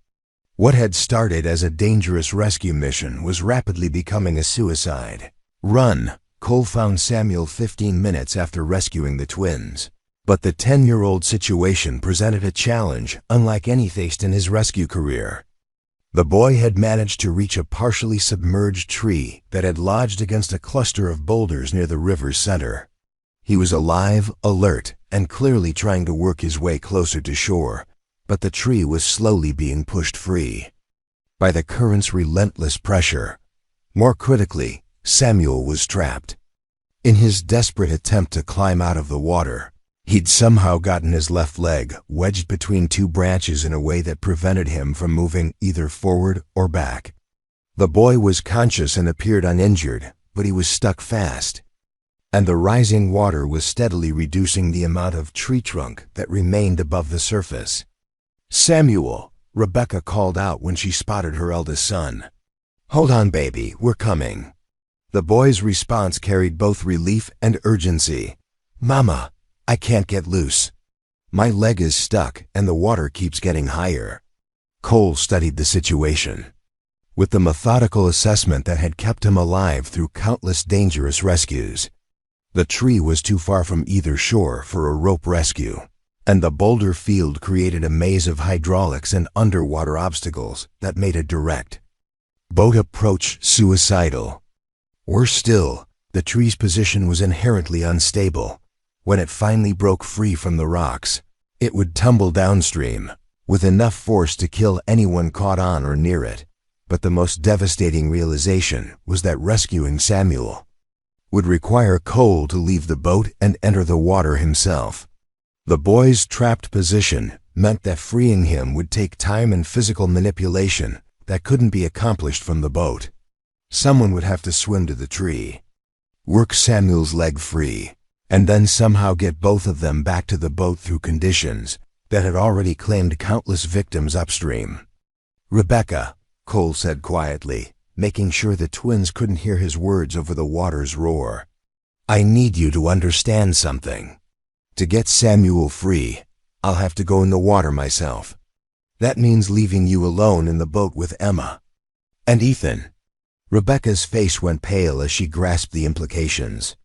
What had started as a dangerous rescue mission was rapidly becoming a suicide run. Cole found Samuel 15 minutes after rescuing the twins, but the 10-year-old situation presented a challenge unlike any faced in his rescue career. The boy had managed to reach a partially submerged tree that had lodged against a cluster of boulders near the river's center. He was alive, alert, and clearly trying to work his way closer to shore, but the tree was slowly being pushed free by the current's relentless pressure. More critically, Samuel was trapped. In his desperate attempt to climb out of the water, he'd somehow gotten his left leg wedged between 2 branches in a way that prevented him from moving either forward or back. The boy was conscious and appeared uninjured, but he was stuck fast, and the rising water was steadily reducing the amount of tree trunk that remained above the surface. "Samuel," Rebecca called out when she spotted her eldest son. "Hold on, baby, we're coming." The boy's response carried both relief and urgency. "Mama, I can't get loose. My leg is stuck and the water keeps getting higher." Cole studied the situation. With the methodical assessment that had kept him alive through countless dangerous rescues, the tree was too far from either shore for a rope rescue, and the boulder field created a maze of hydraulics and underwater obstacles that made a direct boat approach suicidal. Worse still, the tree's position was inherently unstable. When it finally broke free from the rocks, it would tumble downstream, with enough force to kill anyone caught on or near it. But the most devastating realization was that rescuing Samuel would require Cole to leave the boat and enter the water himself. The boy's trapped position meant that freeing him would take time and physical manipulation that couldn't be accomplished from the boat. Someone would have to swim to the tree, work Samuel's leg free, and then somehow get both of them back to the boat through conditions that had already claimed countless victims upstream. "Rebecca," Cole said quietly, making sure the twins couldn't hear his words over the water's roar, "I need you to understand something. To get Samuel free, I'll have to go in the water myself. That means leaving you alone in the boat with Emma and Ethan." Rebecca's face went pale as she grasped the implications.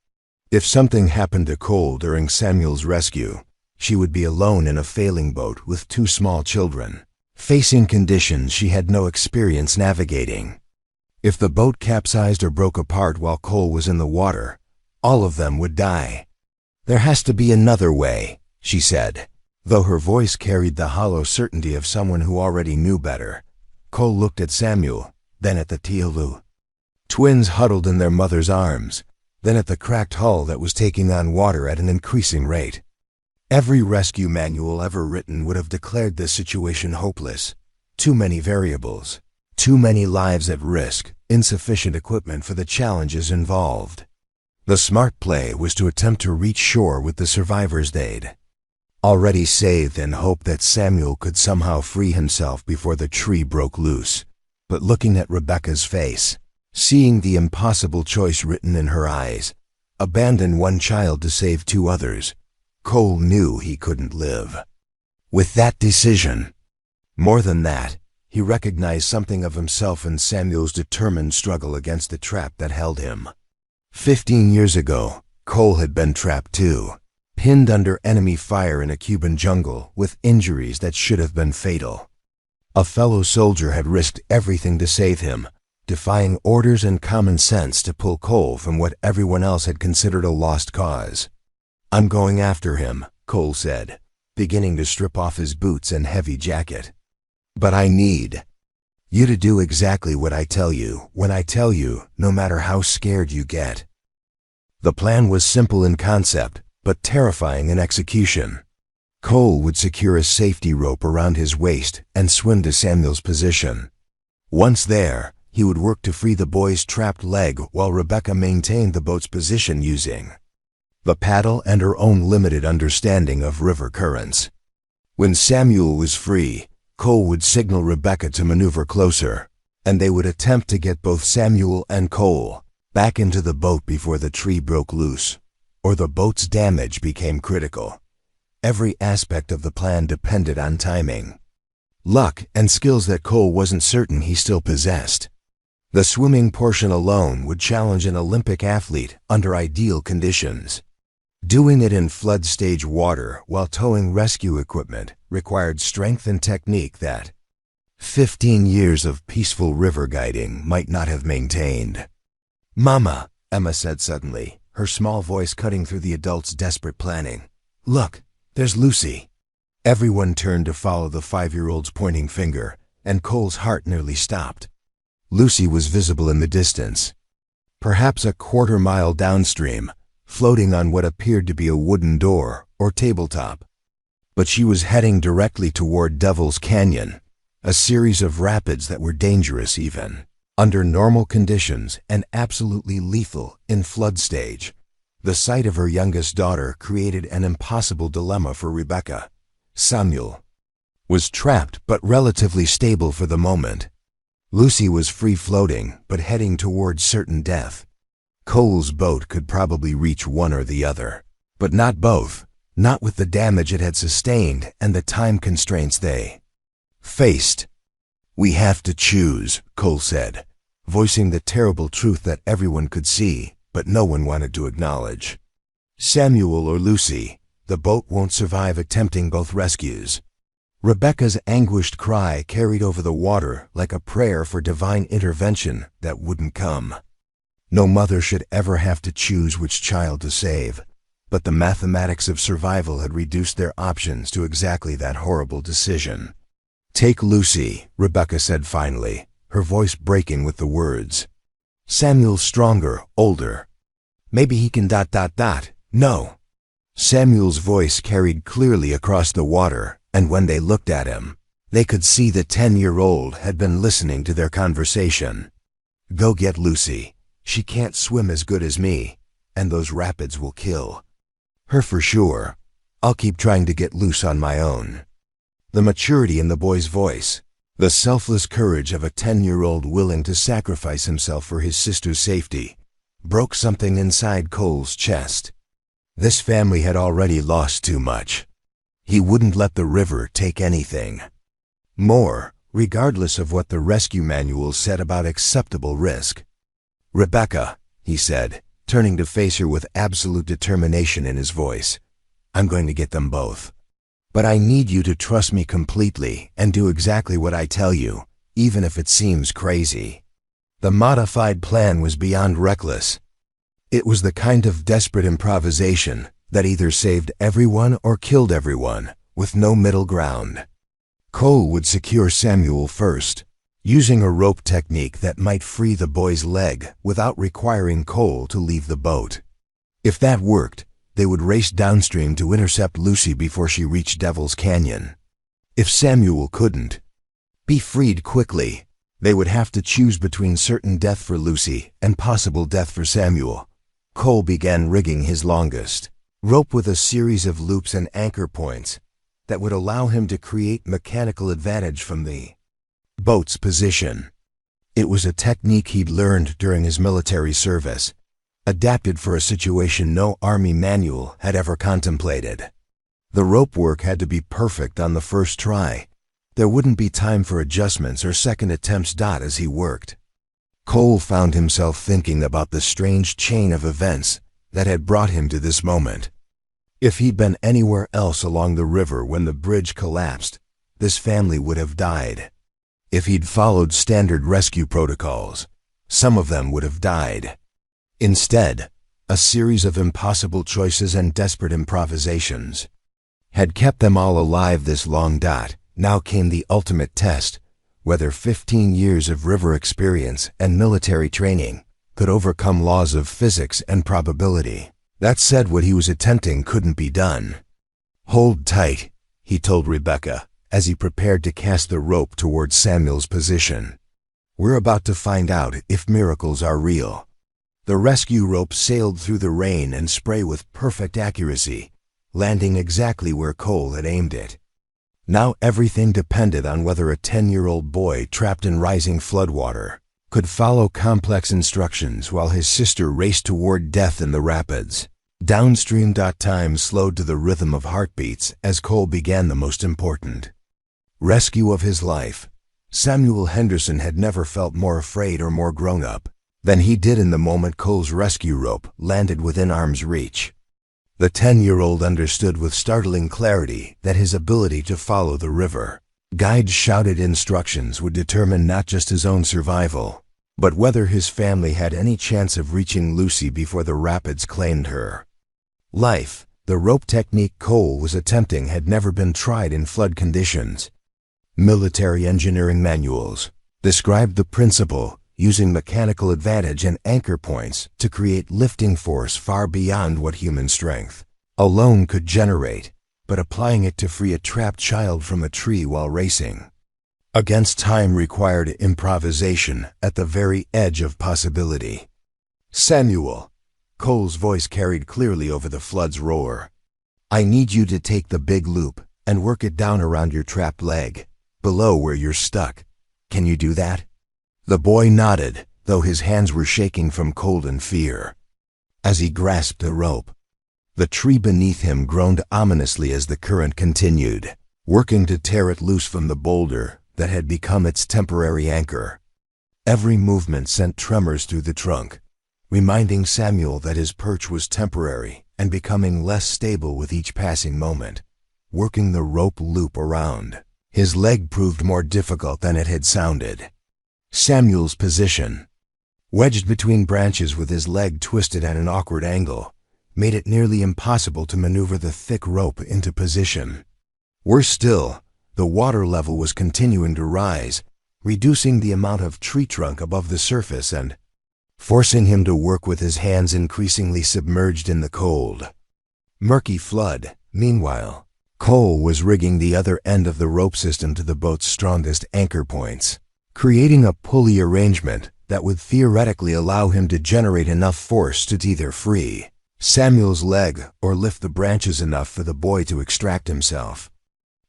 If something happened to Cole during Samuel's rescue, she would be alone in a failing boat with two small children, facing conditions she had no experience navigating. If the boat capsized or broke apart while Cole was in the water, all of them would die. "There has to be another way," she said, though her voice carried the hollow certainty of someone who already knew better. Cole looked at Samuel, then at the Teolu. Twins huddled in their mother's arms, then at the cracked hull that was taking on water at an increasing rate. Every rescue manual ever written would have declared this situation hopeless. Too many variables, too many lives at risk, insufficient equipment for the challenges involved. The smart play was to attempt to reach shore with the survivors they'd already saved and hope that Samuel could somehow free himself before the tree broke loose. But looking at Rebecca's face, seeing the impossible choice written in her eyes, abandon one child to save two others, Cole knew he couldn't live with that decision. More than that, he recognized something of himself in Samuel's determined struggle against the trap that held him. 15 years ago, Cole had been trapped too, pinned under enemy fire in a Cuban jungle with injuries that should have been fatal. A fellow soldier had risked everything to save him, defying orders and common sense to pull Cole from what everyone else had considered a lost cause. "I'm going after him," Cole said, beginning to strip off his boots and heavy jacket. "But I need you to do exactly what I tell you, when I tell you, no matter how scared you get." The plan was simple in concept, but terrifying in execution. Cole would secure a safety rope around his waist and swim to Samuel's position. Once there, he would work to free the boy's trapped leg while Rebecca maintained the boat's position using the paddle and her own limited understanding of river currents. When Samuel was free, Cole would signal Rebecca to maneuver closer, and they would attempt to get both Samuel and Cole back into the boat before the tree broke loose, or the boat's damage became critical. Every aspect of the plan depended on timing, luck, and skills that Cole wasn't certain he still possessed. The swimming portion alone would challenge an Olympic athlete under ideal conditions. Doing it in flood-stage water while towing rescue equipment required strength and technique that 15 years of peaceful river guiding might not have maintained. "Mama," Emma said suddenly, her small voice cutting through the adult's desperate planning. "Look, there's Lucy." Everyone turned to follow the 5-year-old's pointing finger, and Cole's heart nearly stopped. Lucy was visible in the distance, perhaps a quarter-mile downstream, floating on what appeared to be a wooden door or tabletop. But she was heading directly toward Devil's Canyon, a series of rapids that were dangerous even under normal conditions and absolutely lethal in flood stage. The sight of her youngest daughter created an impossible dilemma for Rebecca. Samuel was trapped but relatively stable for the moment. Lucy was free-floating but heading towards certain death. Cole's boat could probably reach one or the other, but not both, not with the damage it had sustained and the time constraints they faced. "We have to choose," Cole said, voicing the terrible truth that everyone could see, but no one wanted to acknowledge. "Samuel or Lucy, the boat won't survive attempting both rescues." Rebecca's anguished cry carried over the water like a prayer for divine intervention that wouldn't come. No mother should ever have to choose which child to save, but the mathematics of survival had reduced their options to exactly that horrible decision. "Take Lucy," Rebecca said finally, her voice breaking with the words. "Samuel's stronger, older. Maybe he can ... No." Samuel's voice carried clearly across the water, and when they looked at him, they could see the 10-year-old had been listening to their conversation. "Go get Lucy. She can't swim as good as me, and those rapids will kill her for sure. I'll keep trying to get loose on my own." The maturity in the boy's voice, the selfless courage of a 10-year-old willing to sacrifice himself for his sister's safety, broke something inside Cole's chest. This family had already lost too much. He wouldn't let the river take anything more, regardless of what the rescue manual said about acceptable risk. "Rebecca," he said, turning to face her with absolute determination in his voice. "I'm going to get them both. But I need you to trust me completely and do exactly what I tell you, even if it seems crazy." The modified plan was beyond reckless. It was the kind of desperate improvisation that either saved everyone or killed everyone, with no middle ground. Cole would secure Samuel first, using a rope technique that might free the boy's leg without requiring Cole to leave the boat. If that worked, they would race downstream to intercept Lucy before she reached Devil's Canyon. If Samuel couldn't be freed quickly, they would have to choose between certain death for Lucy and possible death for Samuel. Cole began rigging his longest rope with a series of loops and anchor points that would allow him to create mechanical advantage from the boat's position. It was a technique he'd learned during his military service, adapted for a situation no army manual had ever contemplated. The rope work had to be perfect on the first try. There wouldn't be time for adjustments or second attempts. As he worked, Cole found himself thinking about the strange chain of events that had brought him to this moment. If he'd been anywhere else along the river when the bridge collapsed, this family would have died. If he'd followed standard rescue protocols, some of them would have died. Instead, a series of impossible choices and desperate improvisations had kept them all alive this long. Now came the ultimate test, whether 15 years of river experience and military training could overcome laws of physics and probability. That said, what he was attempting couldn't be done. "Hold tight," he told Rebecca as he prepared to cast the rope towards Samuel's position. "We're about to find out if miracles are real." The rescue rope sailed through the rain and spray with perfect accuracy, landing exactly where Cole had aimed it. Now everything depended on whether a 10-year-old boy trapped in rising floodwater could follow complex instructions while his sister raced toward death in the rapids. Downstream. Time slowed to the rhythm of heartbeats as Cole began the most important rescue of his life. Samuel Henderson had never felt more afraid or more grown up than he did in the moment Cole's rescue rope landed within arm's reach. The 10-year-old understood with startling clarity that his ability to follow the river guide's shouted instructions would determine not just his own survival, but whether his family had any chance of reaching Lucy before the rapids claimed her life. The rope technique Cole was attempting had never been tried in flood conditions. Military engineering manuals described the principle, using mechanical advantage and anchor points to create lifting force far beyond what human strength alone could generate, but applying it to free a trapped child from a tree while racing against time required improvisation at the very edge of possibility. "Samuel," Cole's voice carried clearly over the flood's roar, "I need you to take the big loop and work it down around your trapped leg, below where you're stuck. Can you do that?" The boy nodded, though his hands were shaking from cold and fear. As he grasped the rope, the tree beneath him groaned ominously as the current continued, working to tear it loose from the boulder that had become its temporary anchor. Every movement sent tremors through the trunk, reminding Samuel that his perch was temporary and becoming less stable with each passing moment. Working the rope loop around his leg proved more difficult than it had sounded. Samuel's position, wedged between branches with his leg twisted at an awkward angle, made it nearly impossible to maneuver the thick rope into position. Worse still, the water level was continuing to rise, reducing the amount of tree trunk above the surface and forcing him to work with his hands increasingly submerged in the cold, murky flood. Meanwhile, Cole was rigging the other end of the rope system to the boat's strongest anchor points, creating a pulley arrangement that would theoretically allow him to generate enough force to either free Samuel's leg or lift the branches enough for the boy to extract himself.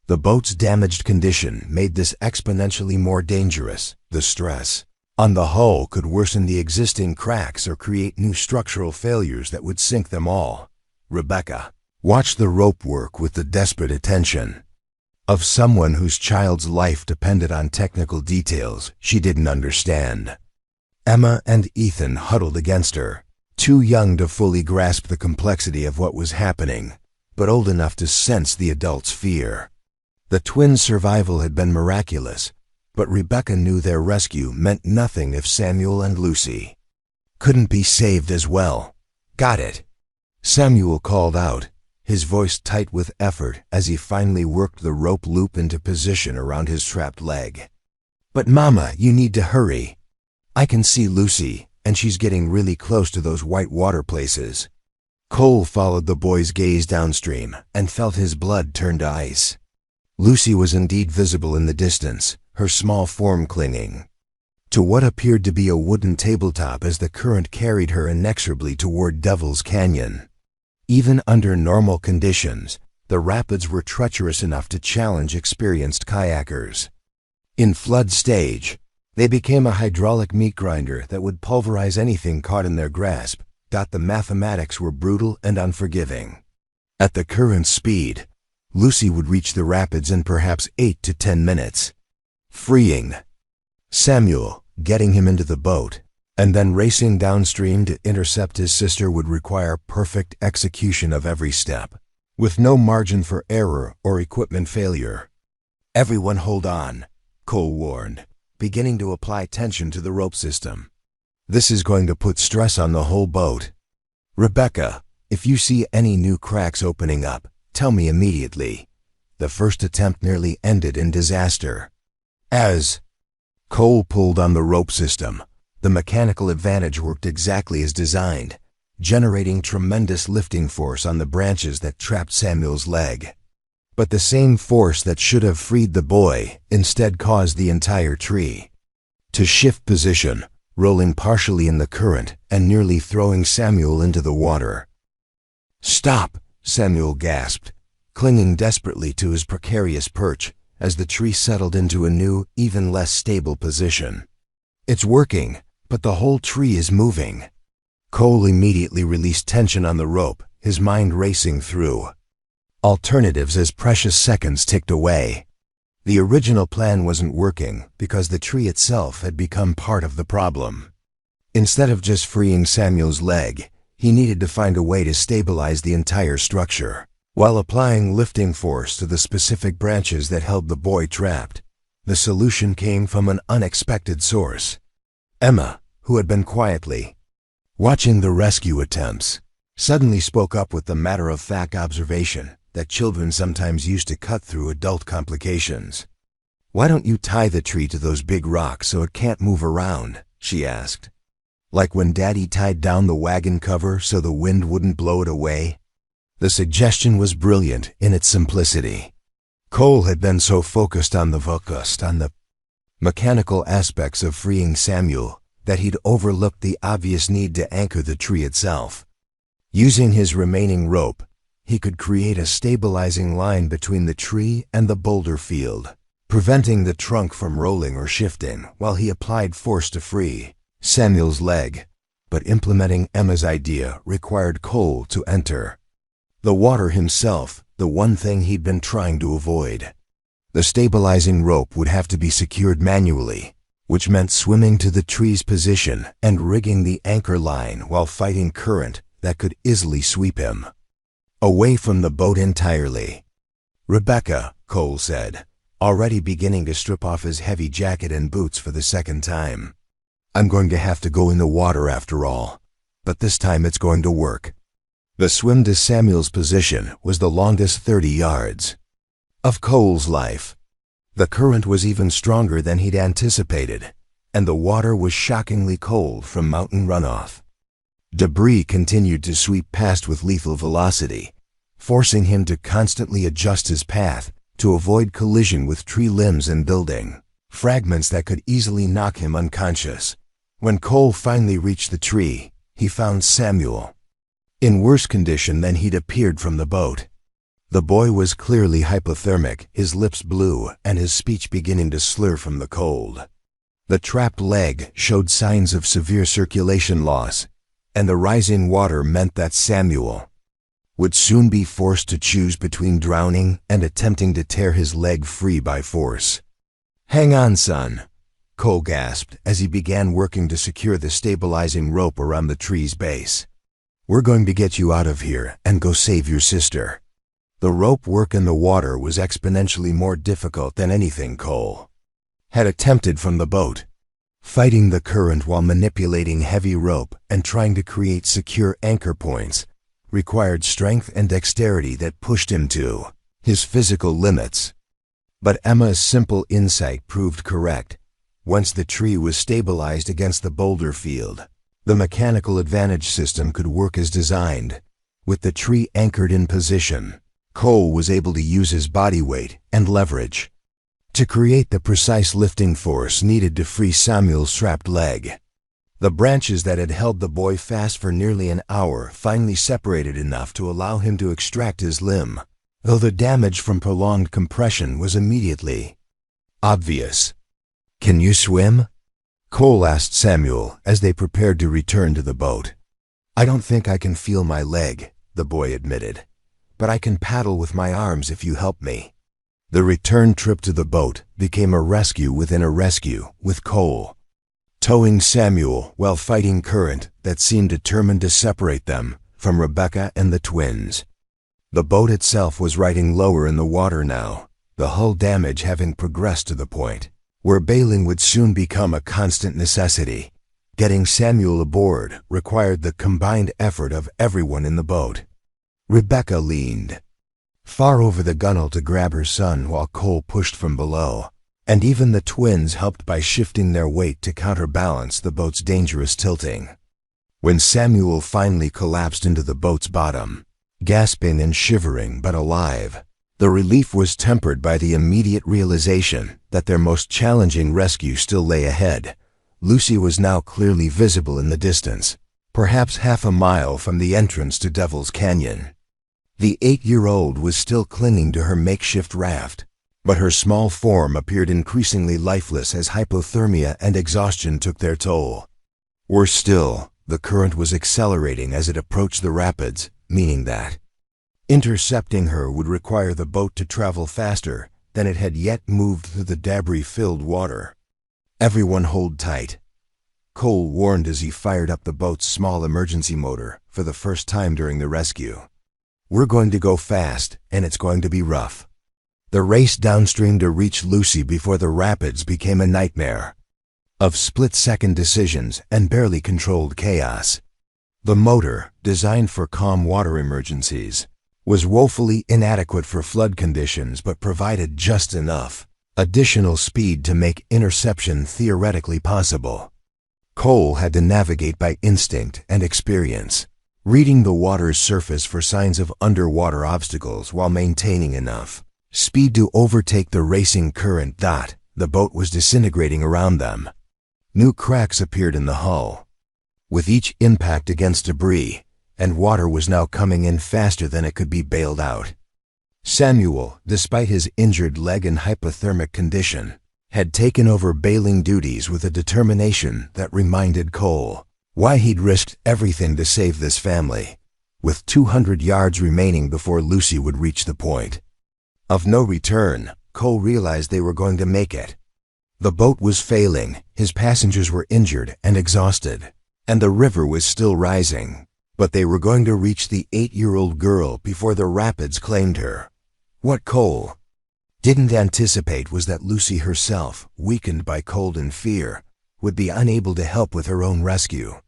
The boat's damaged condition made this exponentially more dangerous. The stress on the hull could worsen the existing cracks or create new structural failures that would sink them all. Rebecca watched the rope work with the desperate attention of someone whose child's life depended on technical details she didn't understand. Emma and Ethan huddled against her, too young to fully grasp the complexity of what was happening, but old enough to sense the adult's fear. The twins' survival had been miraculous, but Rebecca knew their rescue meant nothing if Samuel and Lucy couldn't be saved as well. "Got it," Samuel called out, his voice tight with effort as he finally worked the rope loop into position around his trapped leg. "But Mama, you need to hurry. I can see Lucy, and she's getting really close to those white water places." Cole followed the boy's gaze downstream and felt his blood turn to ice. Lucy was indeed visible in the distance, her small form clinging to what appeared to be a wooden tabletop as the current carried her inexorably toward Devil's Canyon. Even under normal conditions, the rapids were treacherous enough to challenge experienced kayakers. In flood stage, they became a hydraulic meat grinder that would pulverize anything caught in their grasp. The mathematics were brutal and unforgiving. At the current's speed, Lucy would reach the rapids in perhaps 8 to 10 minutes. Freeing Samuel, getting him into the boat, and then racing downstream to intercept his sister would require perfect execution of every step, with no margin for error or equipment failure. "Everyone hold on," Cole warned, beginning to apply tension to the rope system. "This is going to put stress on the whole boat. Rebecca, if you see any new cracks opening up, tell me immediately." The first attempt nearly ended in disaster. As Cole pulled on the rope system, the mechanical advantage worked exactly as designed, generating tremendous lifting force on the branches that trapped Samuel's leg. But the same force that should have freed the boy instead caused the entire tree to shift position, rolling partially in the current and nearly throwing Samuel into the water. "Stop!" Samuel gasped, clinging desperately to his precarious perch as the tree settled into a new, even less stable position. "It's working, but the whole tree is moving." Cole immediately released tension on the rope, his mind racing through alternatives as precious seconds ticked away. The original plan wasn't working because the tree itself had become part of the problem. Instead of just freeing Samuel's leg, he needed to find a way to stabilize the entire structure, while applying lifting force to the specific branches that held the boy trapped. The solution came from an unexpected source. Emma, who had been quietly watching the rescue attempts, suddenly spoke up with the matter-of-fact observation that children sometimes use to cut through adult complications. "Why don't you tie the tree to those big rocks so it can't move around?" she asked. "Like when Daddy tied down the wagon cover so the wind wouldn't blow it away?" The suggestion was brilliant in its simplicity. Cole had been so focused on the mechanical aspects of freeing Samuel that he'd overlooked the obvious need to anchor the tree itself. Using his remaining rope, he could create a stabilizing line between the tree and the boulder field, preventing the trunk from rolling or shifting while he applied force to free Samuel's leg. But implementing Emma's idea required Cole to enter the water himself, the one thing he'd been trying to avoid. The stabilizing rope would have to be secured manually, which meant swimming to the tree's position and rigging the anchor line while fighting current that could easily sweep him away from the boat entirely. "Rebecca," Cole said, already beginning to strip off his heavy jacket and boots for the second time, "I'm going to have to go in the water after all, but this time it's going to work." The swim to Samuel's position was the longest 30 yards of Cole's life. The current was even stronger than he'd anticipated, and the water was shockingly cold from mountain runoff. Debris continued to sweep past with lethal velocity, forcing him to constantly adjust his path to avoid collision with tree limbs and building fragments that could easily knock him unconscious. When Cole finally reached the tree, he found Samuel in worse condition than he'd appeared from the boat. The boy was clearly hypothermic, his lips blue, and his speech beginning to slur from the cold. The trapped leg showed signs of severe circulation loss, and the rising water meant that Samuel would soon be forced to choose between drowning and attempting to tear his leg free by force. "Hang on, son," Cole gasped as he began working to secure the stabilizing rope around the tree's base. "We're going to get you out of here and go save your sister." The rope work in the water was exponentially more difficult than anything Cole had attempted from the boat. Fighting the current while manipulating heavy rope and trying to create secure anchor points required strength and dexterity that pushed him to his physical limits. But Emma's simple insight proved correct. Once the tree was stabilized against the boulder field, the mechanical advantage system could work as designed. With the tree anchored in position, Cole was able to use his body weight and leverage to create the precise lifting force needed to free Samuel's trapped leg. The branches that had held the boy fast for nearly an hour finally separated enough to allow him to extract his limb, though the damage from prolonged compression was immediately obvious. "Can you swim?" Cole asked Samuel as they prepared to return to the boat. "I don't think I can feel my leg," the boy admitted, "but I can paddle with my arms if you help me." The return trip to the boat became a rescue within a rescue, with Cole towing Samuel while fighting current that seemed determined to separate them from Rebecca and the twins. The boat itself was riding lower in the water now, the hull damage having progressed to the point where bailing would soon become a constant necessity. Getting Samuel aboard required the combined effort of everyone in the boat. Rebecca leaned far over the gunwale to grab her son while Cole pushed from below, and even the twins helped by shifting their weight to counterbalance the boat's dangerous tilting. When Samuel finally collapsed into the boat's bottom, gasping and shivering but alive, the relief was tempered by the immediate realization that their most challenging rescue still lay ahead. Lucy was now clearly visible in the distance, perhaps half a mile from the entrance to Devil's Canyon. The 8-year-old was still clinging to her makeshift raft, but her small form appeared increasingly lifeless as hypothermia and exhaustion took their toll. Worse still, the current was accelerating as it approached the rapids, meaning that intercepting her would require the boat to travel faster than it had yet moved through the debris-filled water. "Everyone hold tight," Cole warned as he fired up the boat's small emergency motor for the first time during the rescue. "We're going to go fast, and it's going to be rough." The race downstream to reach Lucy before the rapids became a nightmare of split-second decisions and barely controlled chaos. The motor, designed for calm water emergencies, was woefully inadequate for flood conditions but provided just enough additional speed to make interception theoretically possible. Cole had to navigate by instinct and experience, reading the water's surface for signs of underwater obstacles while maintaining enough speed to overtake the racing current. The boat was disintegrating around them. New cracks appeared in the hull with each impact against debris, and water was now coming in faster than it could be bailed out. Samuel, despite his injured leg and hypothermic condition, had taken over bailing duties with a determination that reminded Cole why he'd risked everything to save this family. With 200 yards remaining before Lucy would reach the point of no return, Cole realized they were going to make it. The boat was failing, his passengers were injured and exhausted, and the river was still rising. But they were going to reach the 8-year-old girl before the rapids claimed her. What Cole didn't anticipate was that Lucy herself, weakened by cold and fear, would be unable to help with her own rescue.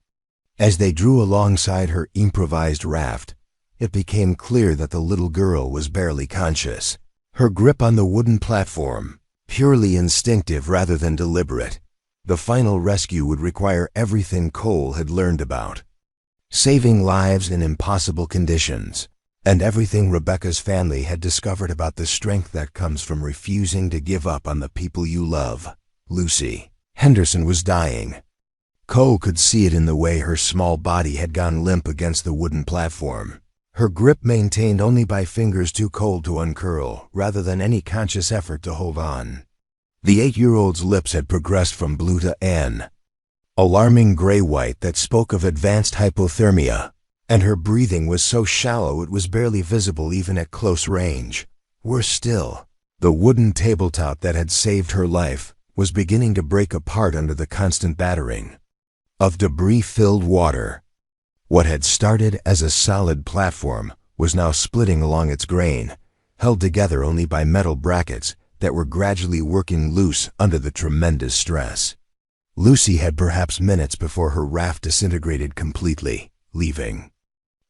As they drew alongside her improvised raft, it became clear that the little girl was barely conscious. Her grip on the wooden platform, purely instinctive rather than deliberate. The final rescue would require everything Cole had learned about saving lives in impossible conditions, and everything Rebecca's family had discovered about the strength that comes from refusing to give up on the people you love. Lucy Henderson was dying. Cole could see it in the way her small body had gone limp against the wooden platform, her grip maintained only by fingers too cold to uncurl rather than any conscious effort to hold on. The 8-year-old's lips had progressed from blue to an alarming gray-white that spoke of advanced hypothermia, and her breathing was so shallow it was barely visible even at close range. Worse still, the wooden tabletop that had saved her life was beginning to break apart under the constant battering of debris-filled water. What had started as a solid platform was now splitting along its grain, held together only by metal brackets that were gradually working loose under the tremendous stress. Lucy had perhaps minutes before her raft disintegrated completely, leaving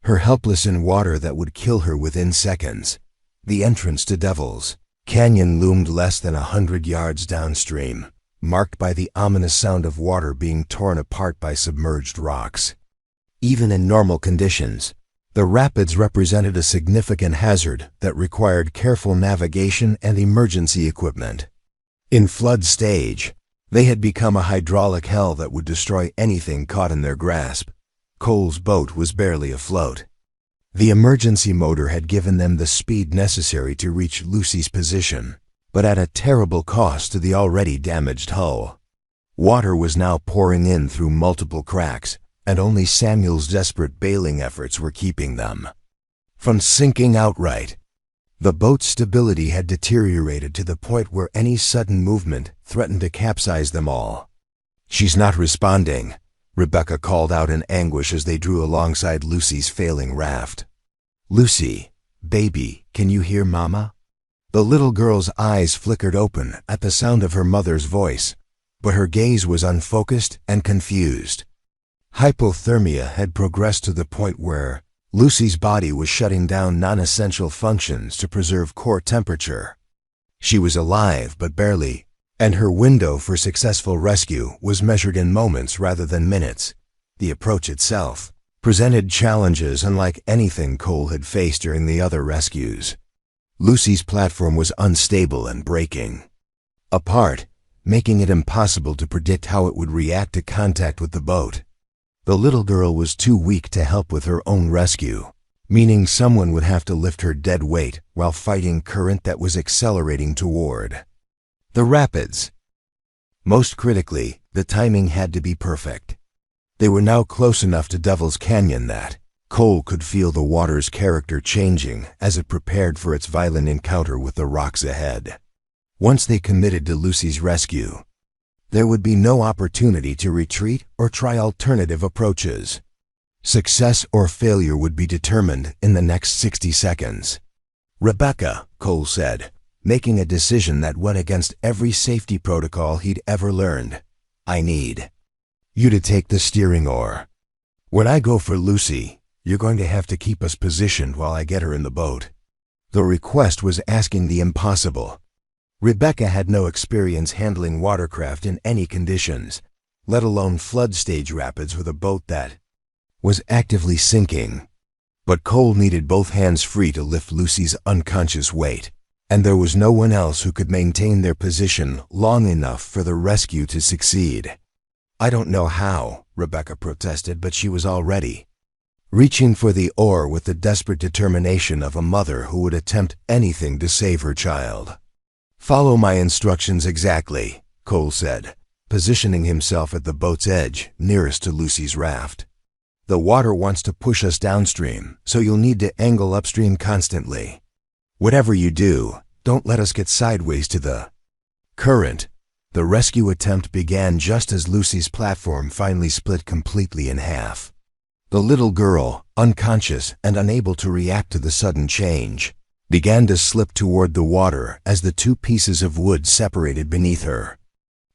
her helpless in water that would kill her within seconds. The entrance to Devil's Canyon loomed less than 100 yards downstream, marked by the ominous sound of water being torn apart by submerged rocks. Even in normal conditions, the rapids represented a significant hazard that required careful navigation and emergency equipment. In flood stage, they had become a hydraulic hell that would destroy anything caught in their grasp. Cole's boat was barely afloat. The emergency motor had given them the speed necessary to reach Lucy's position, but at a terrible cost to the already damaged hull. Water was now pouring in through multiple cracks, and only Samuel's desperate bailing efforts were keeping them from sinking outright. The boat's stability had deteriorated to the point where any sudden movement threatened to capsize them all. "She's not responding," Rebecca called out in anguish as they drew alongside Lucy's failing raft. "Lucy, baby, can you hear Mama?" The little girl's eyes flickered open at the sound of her mother's voice, but her gaze was unfocused and confused. Hypothermia had progressed to the point where Lucy's body was shutting down non-essential functions to preserve core temperature. She was alive, but barely, and her window for successful rescue was measured in moments rather than minutes. The approach itself presented challenges unlike anything Cole had faced during the other rescues. Lucy's platform was unstable and breaking apart, making it impossible to predict how it would react to contact with the boat. The little girl was too weak to help with her own rescue, meaning someone would have to lift her dead weight while fighting current that was accelerating toward the rapids. Most critically, the timing had to be perfect. They were now close enough to Devil's Canyon that Cole could feel the water's character changing as it prepared for its violent encounter with the rocks ahead. Once they committed to Lucy's rescue, there would be no opportunity to retreat or try alternative approaches. Success or failure would be determined in the next 60 seconds. "Rebecca," Cole said, making a decision that went against every safety protocol he'd ever learned, "I need you to take the steering oar. When I go for Lucy, you're going to have to keep us positioned while I get her in the boat." The request was asking the impossible. Rebecca had no experience handling watercraft in any conditions, let alone flood stage rapids with a boat that was actively sinking. But Cole needed both hands free to lift Lucy's unconscious weight, and there was no one else who could maintain their position long enough for the rescue to succeed. "I don't know how," Rebecca protested, but she was already reaching for the oar with the desperate determination of a mother who would attempt anything to save her child. "Follow my instructions exactly," Cole said, positioning himself at the boat's edge nearest to Lucy's raft. "The water wants to push us downstream, so you'll need to angle upstream constantly. Whatever you do, don't let us get sideways to the current." The rescue attempt began just as Lucy's platform finally split completely in half. The little girl, unconscious and unable to react to the sudden change, began to slip toward the water as the two pieces of wood separated beneath her.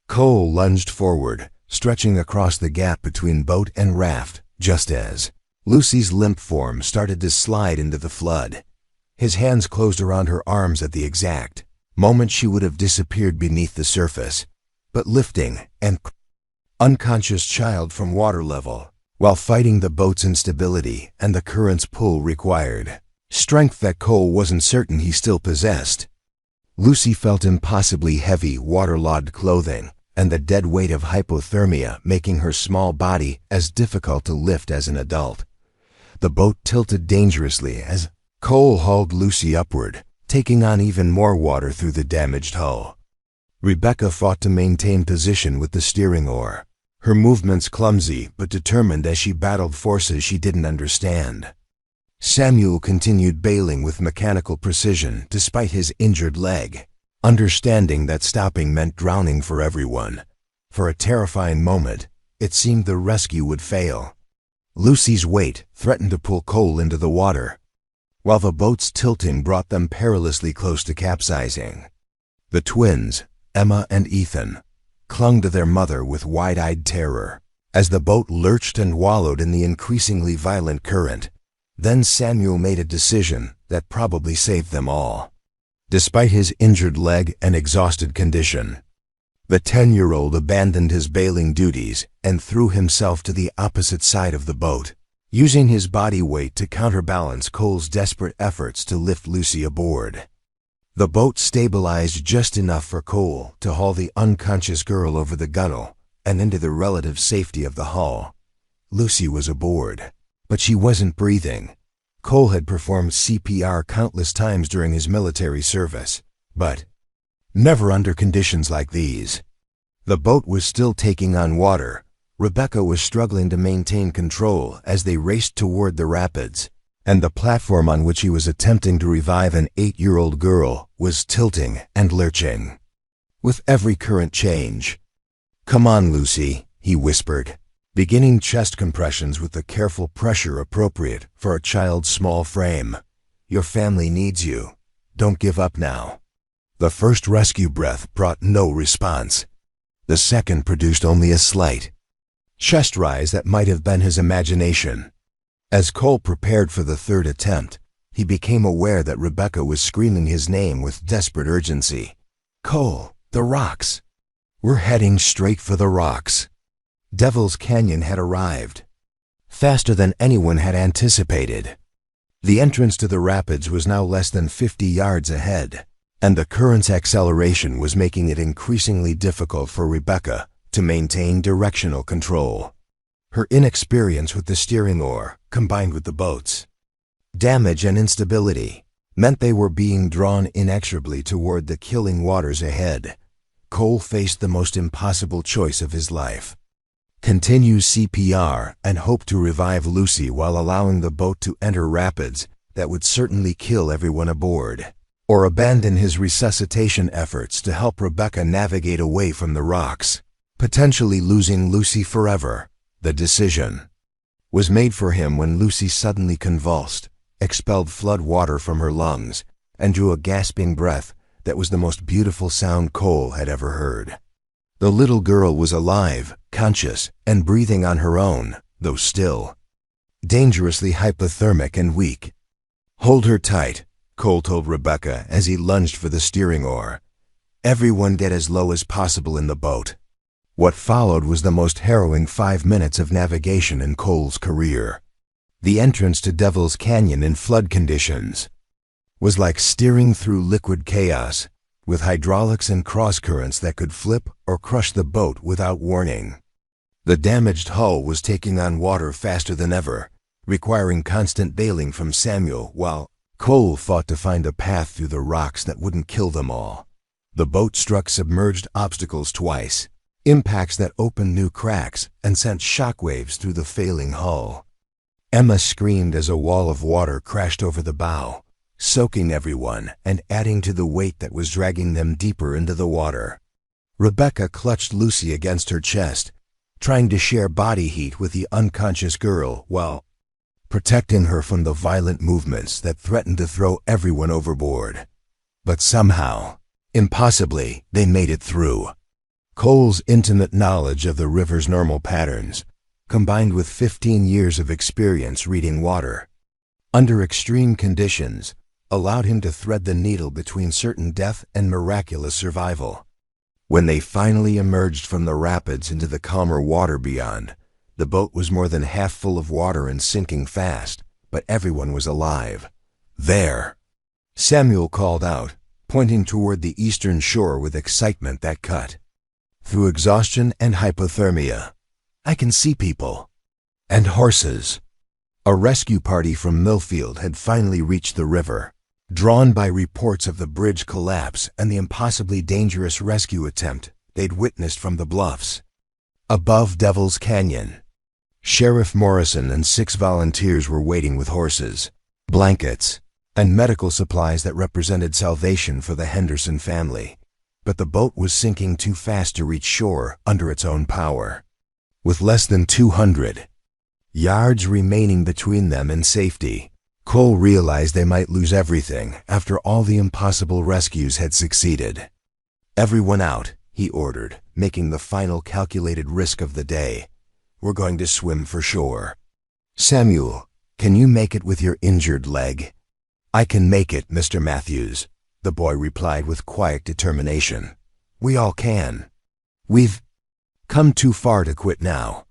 Cole lunged forward, stretching across the gap between boat and raft, just as Lucy's limp form started to slide into the flood. His hands closed around her arms at the exact moment she would have disappeared beneath the surface, but lifting an unconscious child from water level, while fighting the boat's instability and the current's pull required strength that Cole wasn't certain he still possessed. Lucy felt impossibly heavy, waterlogged clothing, and the dead weight of hypothermia making her small body as difficult to lift as an adult. The boat tilted dangerously as Cole hauled Lucy upward, taking on even more water through the damaged hull. Rebecca fought to maintain position with the steering oar, her movements clumsy but determined as she battled forces she didn't understand. Samuel continued bailing with mechanical precision despite his injured leg, understanding that stopping meant drowning for everyone. For a terrifying moment, it seemed the rescue would fail. Lucy's weight threatened to pull Cole into the water, while the boat's tilting brought them perilously close to capsizing. The twins, Emma and Ethan, clung to their mother with wide-eyed terror as the boat lurched and wallowed in the increasingly violent current. Then Samuel made a decision that probably saved them all. Despite his injured leg and exhausted condition, the 10-year-old abandoned his bailing duties and threw himself to the opposite side of the boat, using his body weight to counterbalance Cole's desperate efforts to lift Lucy aboard. The boat stabilized just enough for Cole to haul the unconscious girl over the gunwale and into the relative safety of the hull. Lucy was aboard, but she wasn't breathing. Cole had performed CPR countless times during his military service, but never under conditions like these. The boat was still taking on water. Rebecca was struggling to maintain control as they raced toward the rapids, and the platform on which he was attempting to revive an 8-year-old girl was tilting and lurching with every current change. "Come on, Lucy," he whispered, beginning chest compressions with the careful pressure appropriate for a child's small frame. "Your family needs you. Don't give up now." The first rescue breath brought no response. The second produced only a slight chest rise that might have been his imagination. As Cole prepared for the third attempt, he became aware that Rebecca was screaming his name with desperate urgency. "Cole, the rocks! We're heading straight for the rocks." Devil's Canyon had arrived, faster than anyone had anticipated. The entrance to the rapids was now less than 50 yards ahead, and the current's acceleration was making it increasingly difficult for Rebecca to maintain directional control. Her inexperience with the steering oar, combined with the boat's damage and instability, meant they were being drawn inexorably toward the killing waters ahead. Cole faced the most impossible choice of his life: continue CPR and hope to revive Lucy while allowing the boat to enter rapids that would certainly kill everyone aboard, or abandon his resuscitation efforts to help Rebecca navigate away from the rocks, potentially losing Lucy forever. The decision was made for him when Lucy suddenly convulsed, expelled flood water from her lungs, and drew a gasping breath that was the most beautiful sound Cole had ever heard. The little girl was alive, conscious, and breathing on her own, though still dangerously hypothermic and weak. "Hold her tight," Cole told Rebecca as he lunged for the steering oar. "Everyone get as low as possible in the boat." What followed was the most harrowing 5 minutes of navigation in Cole's career. The entrance to Devil's Canyon in flood conditions was like steering through liquid chaos, with hydraulics and cross-currents that could flip or crush the boat without warning. The damaged hull was taking on water faster than ever, requiring constant bailing from Samuel while Cole fought to find a path through the rocks that wouldn't kill them all. The boat struck submerged obstacles twice, impacts that opened new cracks and sent shockwaves through the failing hull. Emma screamed as a wall of water crashed over the bow, soaking everyone and adding to the weight that was dragging them deeper into the water. Rebecca clutched Lucy against her chest, trying to share body heat with the unconscious girl while protecting her from the violent movements that threatened to throw everyone overboard. But somehow, impossibly, they made it through. Cole's intimate knowledge of the river's normal patterns, combined with 15 years of experience reading water under extreme conditions, allowed him to thread the needle between certain death and miraculous survival. When they finally emerged from the rapids into the calmer water beyond, the boat was more than half full of water and sinking fast, but everyone was alive. "There!" Samuel called out, pointing toward the eastern shore with excitement that cut through exhaustion and hypothermia. "I can see people. And horses." A rescue party from Millfield had finally reached the river, drawn by reports of the bridge collapse and the impossibly dangerous rescue attempt they'd witnessed from the bluffs above Devil's Canyon. Sheriff Morrison and 6 volunteers were waiting with horses, blankets, and medical supplies that represented salvation for the Henderson family. but the boat was sinking too fast to reach shore under its own power. With less than 200 yards remaining between them and safety, Cole realized they might lose everything after all the impossible rescues had succeeded. "Everyone out," he ordered, making the final calculated risk of the day. "We're going to swim for shore. Samuel, can you make it with your injured leg?" "I can make it, Mr. Matthews," the boy replied with quiet determination. "We all can. We've come too far to quit now."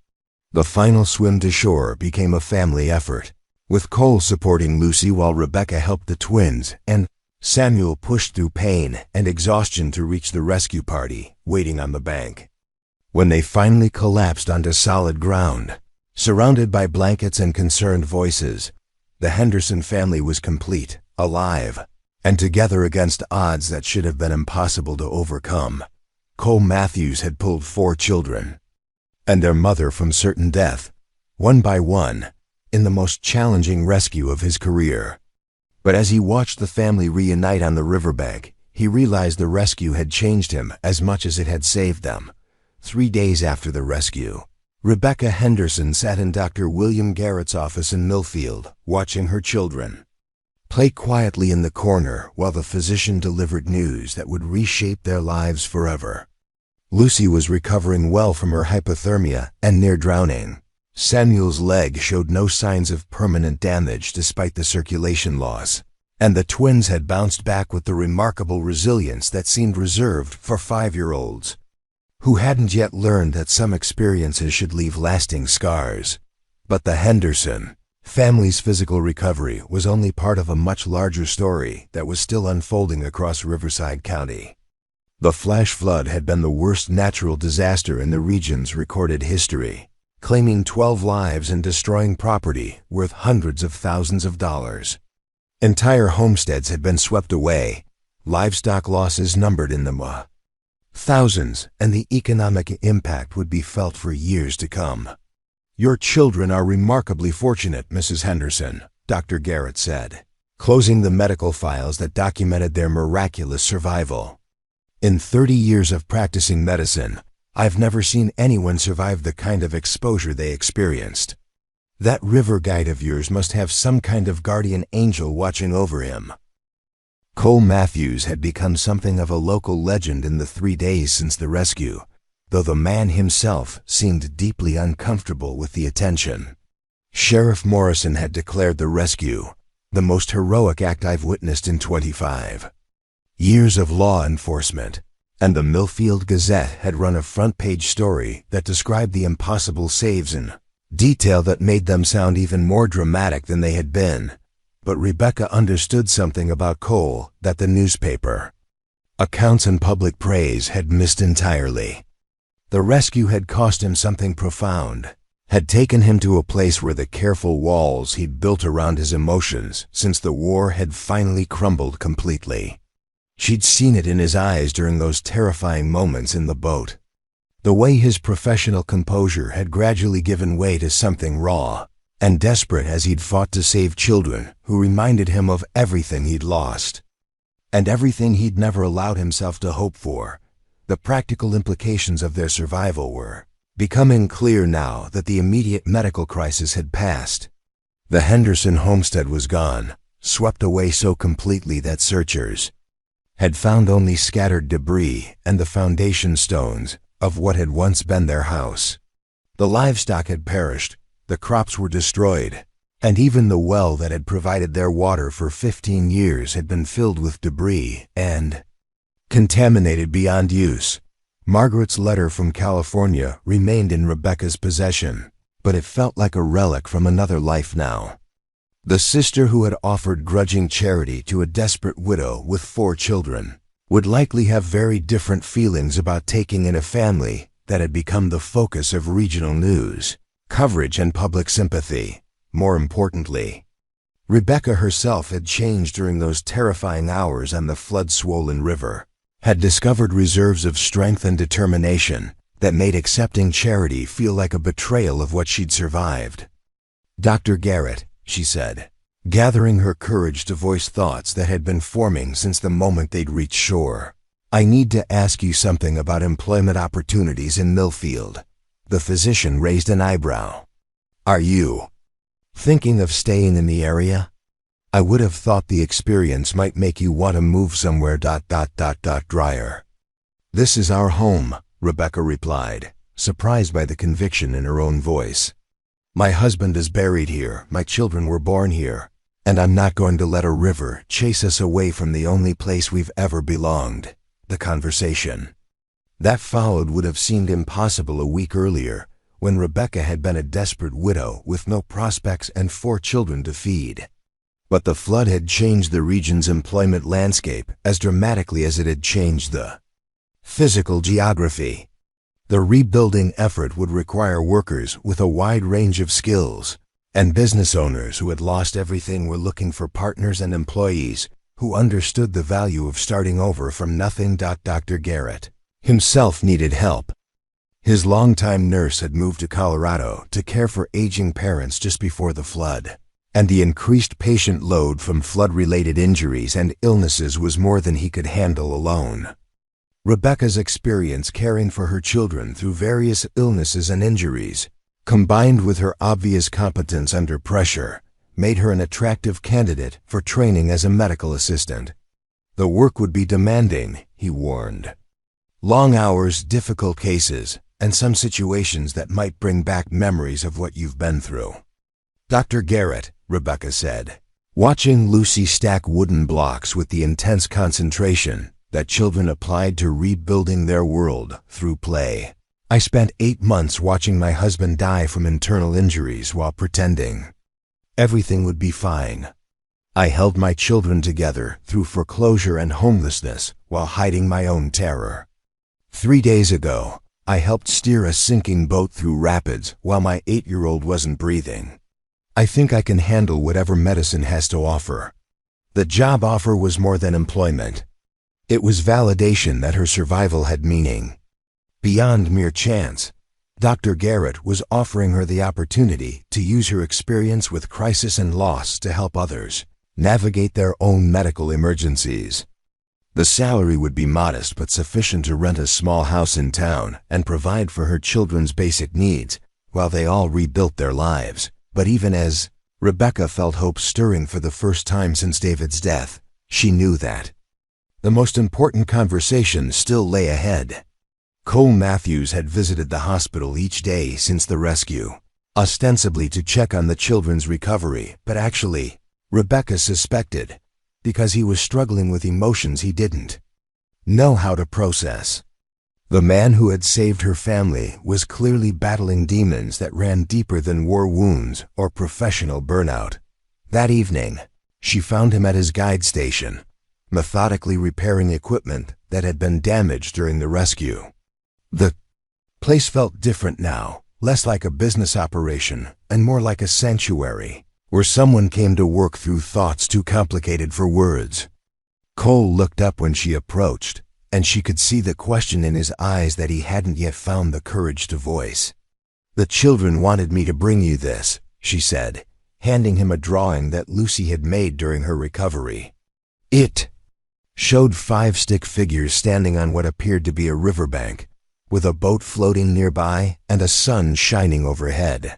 The final swim to shore became a family effort, with Cole supporting Lucy while Rebecca helped the twins, and Samuel pushed through pain and exhaustion to reach the rescue party waiting on the bank. When they finally collapsed onto solid ground, surrounded by blankets and concerned voices, the Henderson family was complete, alive, and together against odds that should have been impossible to overcome. Cole Matthews had pulled 4 children and their mother from certain death, one by one, in the most challenging rescue of his career. But as he watched the family reunite on the riverbank, he realized the rescue had changed him as much as it had saved them. 3 days after the rescue, Rebecca Henderson sat in Dr. William Garrett's office in Millfield, watching her children play quietly in the corner while the physician delivered news that would reshape their lives forever. Lucy was recovering well from her hypothermia and near drowning. Samuel's leg showed no signs of permanent damage despite the circulation loss, and the twins had bounced back with the remarkable resilience that seemed reserved for 5-year-olds, who hadn't yet learned that some experiences should leave lasting scars. But the Henderson family's physical recovery was only part of a much larger story that was still unfolding across Riverside County. The flash flood had been the worst natural disaster in the region's recorded history, claiming 12 lives and destroying property worth hundreds of thousands of dollars. Entire homesteads had been swept away, livestock losses numbered in the thousands, and the economic impact would be felt for years to come. "Your children are remarkably fortunate, Mrs. Henderson," Dr. Garrett said, closing the medical files that documented their miraculous survival. "In 30 years of practicing medicine, I've never seen anyone survive the kind of exposure they experienced. That river guide of yours must have some kind of guardian angel watching over him." Cole Matthews had become something of a local legend in the 3 days since the rescue, though the man himself seemed deeply uncomfortable with the attention. Sheriff Morrison had declared the rescue the most heroic act I've witnessed in 25 years of law enforcement, and the Millfield Gazette had run a front-page story that described the impossible saves in detail that made them sound even more dramatic than they had been. But Rebecca understood something about Cole that the newspaper accounts and public praise had missed entirely. The rescue had cost him something profound, had taken him to a place where the careful walls he'd built around his emotions since the war had finally crumbled completely. She'd seen it in his eyes during those terrifying moments in the boat. The way his professional composure had gradually given way to something raw and desperate as he'd fought to save children who reminded him of everything he'd lost and everything he'd never allowed himself to hope for. The practical implications of their survival were becoming clear now that the immediate medical crisis had passed. The Henderson homestead was gone, swept away so completely that searchers had found only scattered debris and the foundation stones of what had once been their house. The livestock had perished, the crops were destroyed, and even the well that had provided their water for 15 years had been filled with debris and contaminated beyond use. Margaret's letter from California remained in Rebecca's possession, but it felt like a relic from another life now. The sister who had offered grudging charity to a desperate widow with 4 children would likely have very different feelings about taking in a family that had become the focus of regional news, coverage, and public sympathy. More importantly, Rebecca herself had changed during those terrifying hours on the flood-swollen river, had discovered reserves of strength and determination that made accepting charity feel like a betrayal of what she'd survived. "Dr. Garrett," she said, gathering her courage to voice thoughts that had been forming since the moment they'd reached shore, I need to ask you something about employment opportunities in Millfield. The physician raised an eyebrow. Are you thinking of staying in the area? I would have thought the experience might make you want to move somewhere. Drier. This is our home, Rebecca replied, surprised by the conviction in her own voice. My husband is buried here, my children were born here, and I'm not going to let a river chase us away from the only place we've ever belonged. The conversation that followed would have seemed impossible a week earlier, when Rebecca had been a desperate widow with no prospects and 4 children to feed. But the flood had changed the region's employment landscape as dramatically as it had changed the physical geography. The rebuilding effort would require workers with a wide range of skills, and business owners who had lost everything were looking for partners and employees who understood the value of starting over from nothing. Dr. Garrett himself needed help. His longtime nurse had moved to Colorado to care for aging parents just before the flood, and the increased patient load from flood-related injuries and illnesses was more than he could handle alone. Rebecca's experience caring for her children through various illnesses and injuries, combined with her obvious competence under pressure, made her an attractive candidate for training as a medical assistant. The work would be demanding, he warned. Long hours, difficult cases, and some situations that might bring back memories of what you've been through. Dr. Garrett, Rebecca said, watching Lucy stack wooden blocks with the intense concentration that children applied to rebuilding their world through play. I spent 8 months watching my husband die from internal injuries while pretending everything would be fine. I held my children together through foreclosure and homelessness while hiding my own terror. 3 days ago, I helped steer a sinking boat through rapids while my 8-year-old wasn't breathing. I think I can handle whatever medicine has to offer. The job offer was more than employment. It was validation that her survival had meaning. Beyond mere chance, Dr. Garrett was offering her the opportunity to use her experience with crisis and loss to help others navigate their own medical emergencies. The salary would be modest but sufficient to rent a small house in town and provide for her children's basic needs while they all rebuilt their lives. But even as Rebecca felt hope stirring for the first time since David's death, she knew that the most important conversation still lay ahead. Cole Matthews had visited the hospital each day since the rescue, ostensibly to check on the children's recovery, but actually, Rebecca suspected, because he was struggling with emotions he didn't know how to process. The man who had saved her family was clearly battling demons that ran deeper than war wounds or professional burnout. That evening, she found him at his guide station, methodically repairing equipment that had been damaged during the rescue. The place felt different now, less like a business operation and more like a sanctuary, where someone came to work through thoughts too complicated for words. Cole looked up when she approached, and she could see the question in his eyes that he hadn't yet found the courage to voice. "The children wanted me to bring you this," she said, handing him a drawing that Lucy had made during her recovery. It showed 5 stick figures standing on what appeared to be a riverbank, with a boat floating nearby and a sun shining overhead.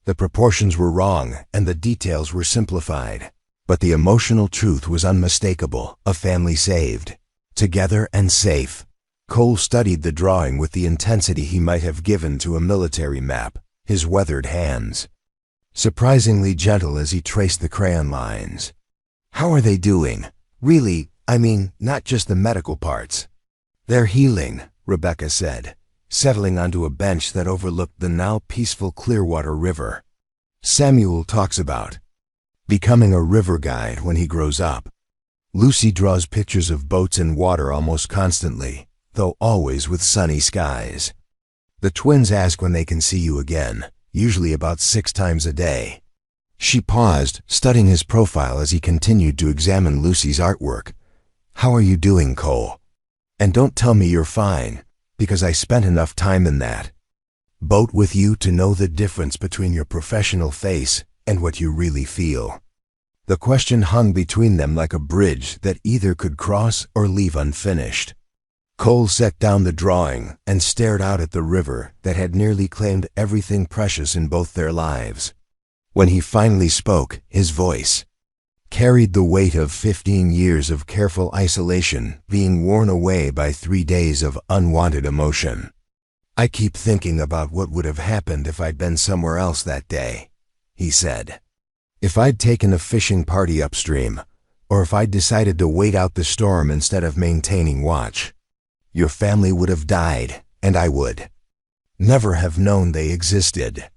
The proportions were wrong and the details were simplified, but the emotional truth was unmistakable: a family saved, together and safe. Cole studied the drawing with the intensity he might have given to a military map, his weathered hands surprisingly gentle as he traced the crayon lines. "How are they doing? Really, I mean, not just the medical parts." "They're healing," Rebecca said, settling onto a bench that overlooked the now peaceful Clearwater River. "Samuel talks about becoming a river guide when he grows up. Lucy draws pictures of boats and water almost constantly, though always with sunny skies. The twins ask when they can see you again, usually about 6 times a day." She paused, studying his profile as he continued to examine Lucy's artwork. "How are you doing, Cole? And don't tell me you're fine, because I spent enough time in that boat with you to know the difference between your professional face and what you really feel." The question hung between them like a bridge that either could cross or leave unfinished. Cole set down the drawing and stared out at the river that had nearly claimed everything precious in both their lives. When he finally spoke, his voice carried the weight of 15 years of careful isolation being worn away by 3 days of unwanted emotion. "I keep thinking about what would have happened if I'd been somewhere else that day," he said. "If I'd taken a fishing party upstream, or if I'd decided to wait out the storm instead of maintaining watch. Your family would have died, and I would never have known they existed."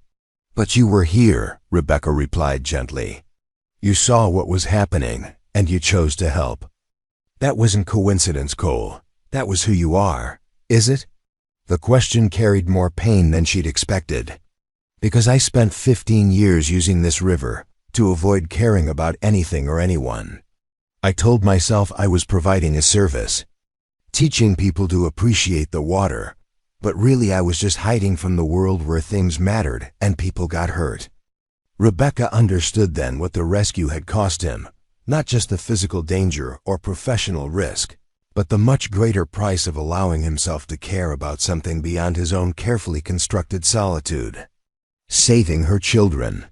"But you were here," Rebecca replied gently. "You saw what was happening, and you chose to help. That wasn't coincidence, Cole. That was who you are, is it?" The question carried more pain than she'd expected. "Because I spent 15 years using this river to avoid caring about anything or anyone. I told myself I was providing a service, teaching people to appreciate the water, but really I was just hiding from the world where things mattered and people got hurt." Rebecca understood then what the rescue had cost him, not just the physical danger or professional risk, but the much greater price of allowing himself to care about something beyond his own carefully constructed solitude. Saving her children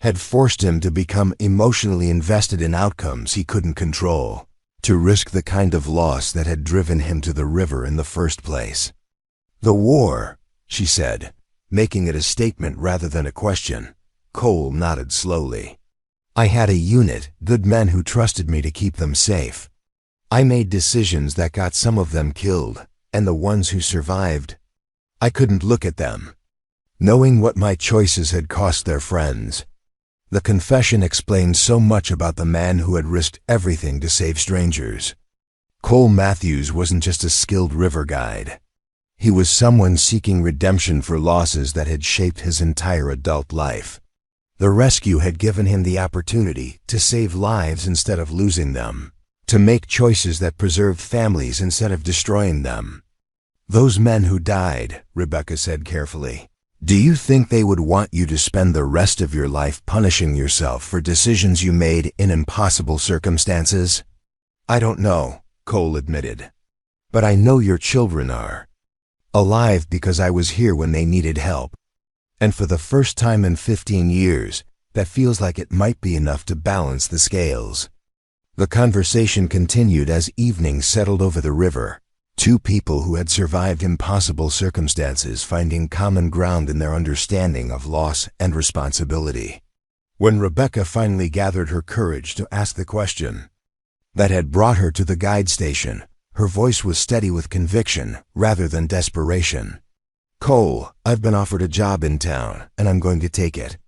had forced him to become emotionally invested in outcomes he couldn't control, to risk the kind of loss that had driven him to the river in the first place. "The war," she said, making it a statement rather than a question. Cole nodded slowly. "I had a unit, good men who trusted me to keep them safe. I made decisions that got some of them killed, and the ones who survived, I couldn't look at them, knowing what my choices had cost their friends." The confession explained so much about the man who had risked everything to save strangers. Cole Matthews wasn't just a skilled river guide. He was someone seeking redemption for losses that had shaped his entire adult life. The rescue had given him the opportunity to save lives instead of losing them, to make choices that preserved families instead of destroying them. "Those men who died," Rebecca said carefully, "do you think they would want you to spend the rest of your life punishing yourself for decisions you made in impossible circumstances?" "I don't know," Cole admitted. "But I know your children are. Alive because I was here when they needed help. And for the first time in 15 years, that feels like it might be enough to balance the scales." The conversation continued as evening settled over the river. Two people who had survived impossible circumstances finding common ground in their understanding of loss and responsibility. When Rebecca finally gathered her courage to ask the question that had brought her to the guide station, her voice was steady with conviction rather than desperation. "Cole, I've been offered a job in town, and I'm going to take it.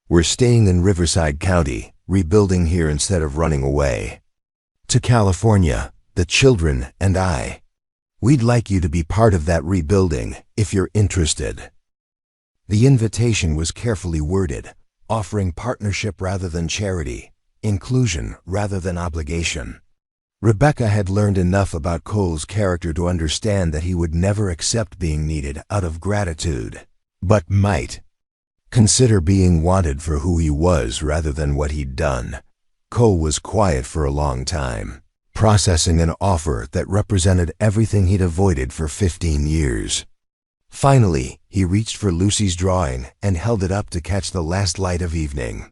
We're staying in Riverside County, rebuilding here instead of running away to California, the children and I. We'd like you to be part of that rebuilding, if you're interested." The invitation was carefully worded, offering partnership rather than charity, inclusion rather than obligation. Rebecca had learned enough about Cole's character to understand that he would never accept being needed out of gratitude, but might consider being wanted for who he was rather than what he'd done. Cole was quiet for a long time, processing an offer that represented everything he'd avoided for 15 years. Finally, he reached for Lucy's drawing and held it up to catch the last light of evening.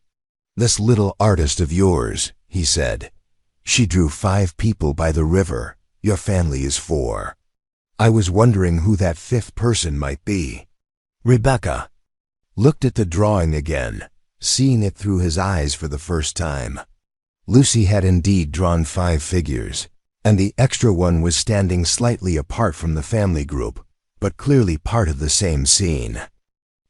"This little artist of yours," he said. "She drew 5 people by the river. Your family is 4. I was wondering who that 5th person might be." Rebecca looked at the drawing again, seeing it through his eyes for the first time. Lucy had indeed drawn 5 figures, and the extra one was standing slightly apart from the family group, but clearly part of the same scene.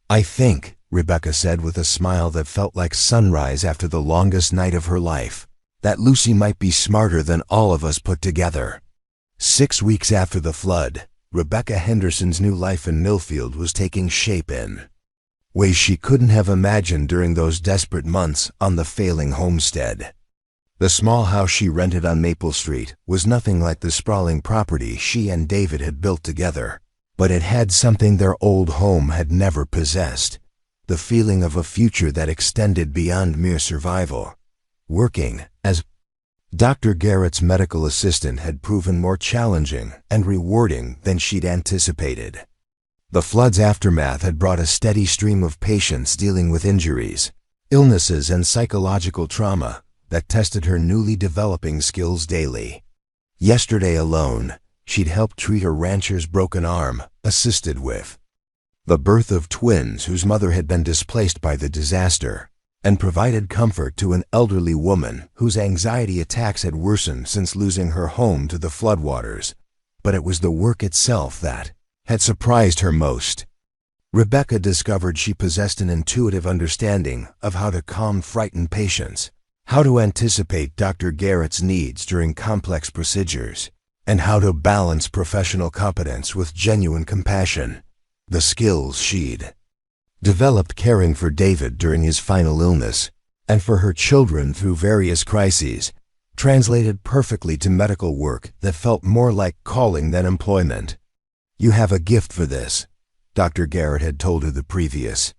"I think," Rebecca said with a smile that felt like sunrise after the longest night of her life, "that Lucy might be smarter than all of us put together." 6 weeks after the flood, Rebecca Henderson's new life in Millfield was taking shape in ways she couldn't have imagined during those desperate months on the failing homestead. The small house she rented on Maple Street was nothing like the sprawling property she and David had built together, but it had something their old home had never possessed: the feeling of a future that extended beyond mere survival. Working as Dr. Garrett's medical assistant had proven more challenging and rewarding than she'd anticipated. The flood's aftermath had brought a steady stream of patients dealing with injuries, illnesses, and psychological trauma that tested her newly developing skills daily. Yesterday alone, she'd helped treat a rancher's broken arm, assisted with the birth of twins whose mother had been displaced by the disaster, and provided comfort to an elderly woman whose anxiety attacks had worsened since losing her home to the floodwaters. But it was the work itself that had surprised her most. Rebecca discovered she possessed an intuitive understanding of how to calm frightened patients, how to anticipate Dr. Garrett's needs during complex procedures, and how to balance professional competence with genuine compassion, the skills she'd developed caring for David during his final illness, and for her children through various crises, translated perfectly to medical work that felt more like calling than employment. "You have a gift for this," Dr. Garrett had told her the previous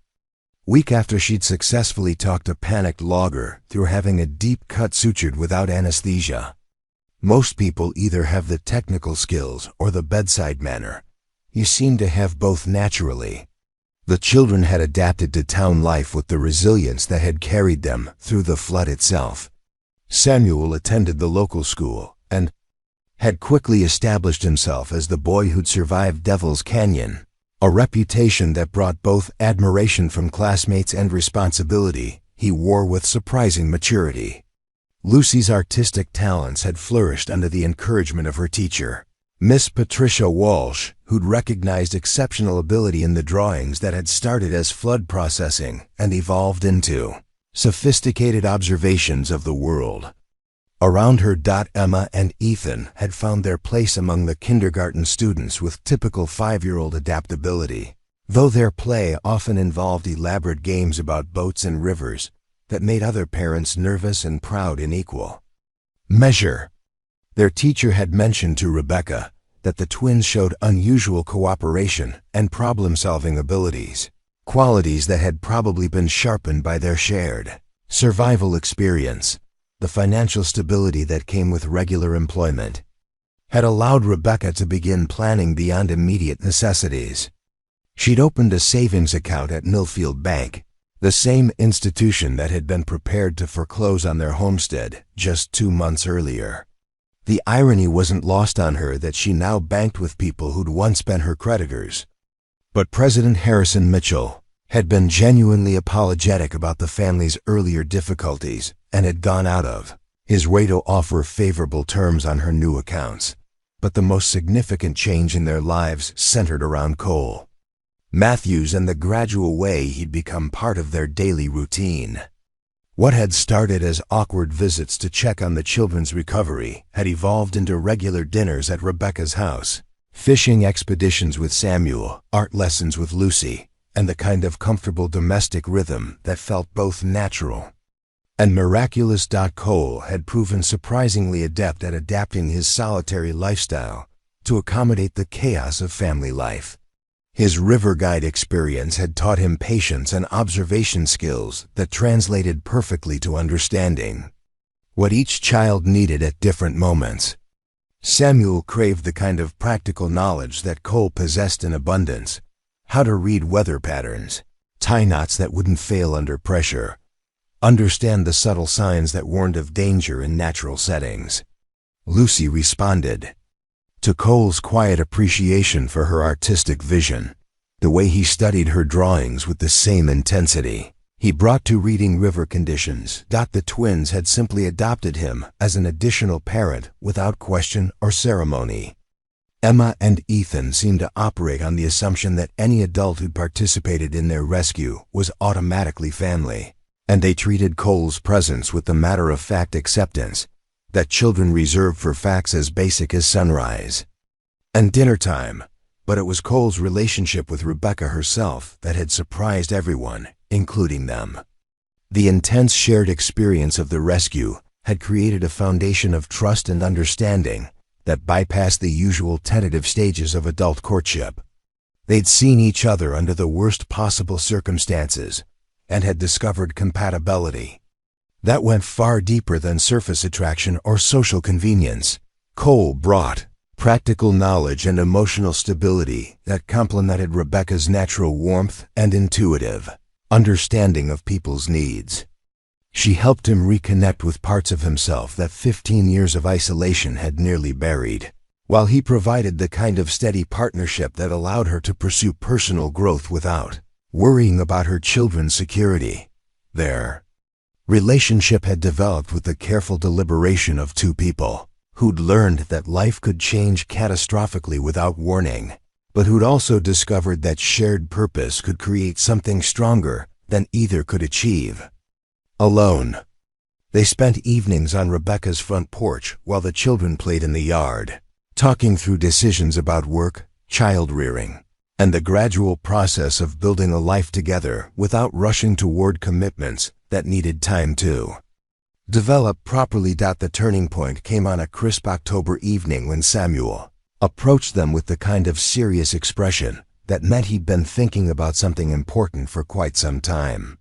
week after she'd successfully talked a panicked logger through having a deep cut sutured without anesthesia. "Most people either have the technical skills or the bedside manner. You seem to have both naturally." The children had adapted to town life with the resilience that had carried them through the flood itself. Samuel attended the local school and had quickly established himself as the boy who'd survived Devil's Canyon, a reputation that brought both admiration from classmates and responsibility he wore with surprising maturity. Lucy's artistic talents had flourished under the encouragement of her teacher, Miss Patricia Walsh, who'd recognized exceptional ability in the drawings that had started as flood processing and evolved into sophisticated observations of the world. Around her, Emma and Ethan had found their place among the kindergarten students with typical 5-year-old adaptability, though their play often involved elaborate games about boats and rivers that made other parents nervous and proud in equal measure. Their teacher had mentioned to Rebecca that the twins showed unusual cooperation and problem-solving abilities, qualities that had probably been sharpened by their shared survival experience. The financial stability that came with regular employment had allowed Rebecca to begin planning beyond immediate necessities. She'd opened a savings account at Millfield Bank, the same institution that had been prepared to foreclose on their homestead just 2 months earlier. The irony wasn't lost on her that she now banked with people who'd once been her creditors. But President Harrison Mitchell had been genuinely apologetic about the family's earlier difficulties and had gone out of his way to offer favorable terms on her new accounts. But the most significant change in their lives centered around Cole Matthews and the gradual way he'd become part of their daily routine. What had started as awkward visits to check on the children's recovery had evolved into regular dinners at Rebecca's house, fishing expeditions with Samuel, art lessons with Lucy, and the kind of comfortable domestic rhythm that felt both natural and miraculous. Cole had proven surprisingly adept at adapting his solitary lifestyle to accommodate the chaos of family life. His river guide experience had taught him patience and observation skills that translated perfectly to understanding what each child needed at different moments. Samuel craved the kind of practical knowledge that Cole possessed in abundance: how to read weather patterns, tie knots that wouldn't fail under pressure, understand the subtle signs that warned of danger in natural settings. Lucy responded to Cole's quiet appreciation for her artistic vision, the way he studied her drawings with the same intensity he brought to reading river conditions. The twins had simply adopted him as an additional parent without question or ceremony. Emma and Ethan seemed to operate on the assumption that any adult who participated in their rescue was automatically family, and they treated Cole's presence with the matter-of-fact acceptance that children reserve for facts as basic as sunrise and dinner time. But it was Cole's relationship with Rebecca herself that had surprised everyone, including them. The intense shared experience of the rescue had created a foundation of trust and understanding that bypassed the usual tentative stages of adult courtship. They'd seen each other under the worst possible circumstances and had discovered compatibility. that went far deeper than surface attraction or social convenience. Cole brought practical knowledge and emotional stability that complemented Rebecca's natural warmth and intuitive understanding of people's needs. She helped him reconnect with parts of himself that 15 years of isolation had nearly buried, while he provided the kind of steady partnership that allowed her to pursue personal growth without worrying about her children's security. Their relationship had developed with the careful deliberation of two people who'd learned that life could change catastrophically without warning, but who'd also discovered that shared purpose could create something stronger than either could achieve alone. They spent evenings on Rebecca's front porch while the children played in the yard, talking through decisions about work, child rearing, and the gradual process of building a life together without rushing toward commitments that needed time to develop properly. The turning point came on a crisp October evening when Samuel approached them with the kind of serious expression that meant he'd been thinking about something important for quite some time.